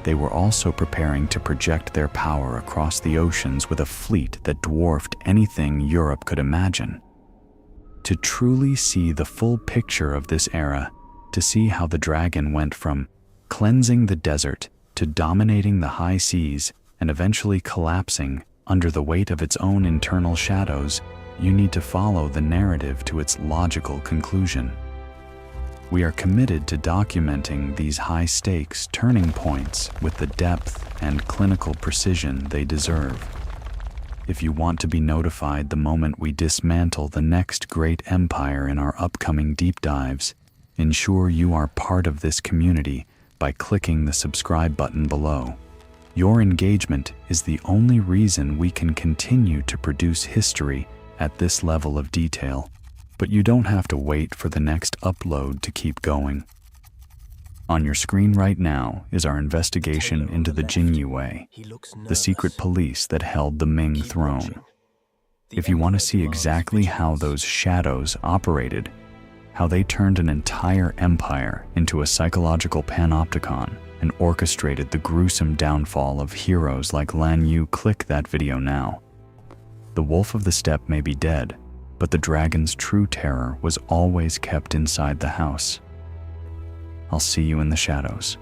they were also preparing to project their power across the oceans with a fleet that dwarfed anything Europe could imagine. To truly see the full picture of this era, to see how the dragon went from cleansing the desert to dominating the high seas and eventually collapsing under the weight of its own internal shadows, you need to follow the narrative to its logical conclusion. We are committed to documenting these high-stakes turning points with the depth and clinical precision they deserve. If you want to be notified the moment we dismantle the next great empire in our upcoming deep dives, ensure you are part of this community by clicking the subscribe button below. Your engagement is the only reason we can continue to produce history at this level of detail, but you don't have to wait for the next upload to keep going. On your screen right now is our investigation into the Jinyiwei, the secret police that held the Ming throne. If you want to see exactly how those shadows operated, how they turned an entire empire into a psychological panopticon and orchestrated the gruesome downfall of heroes like Lan Yu, click that video now. The wolf of the steppe may be dead, but the dragon's true terror was always kept inside the house. I'll see you in the shadows.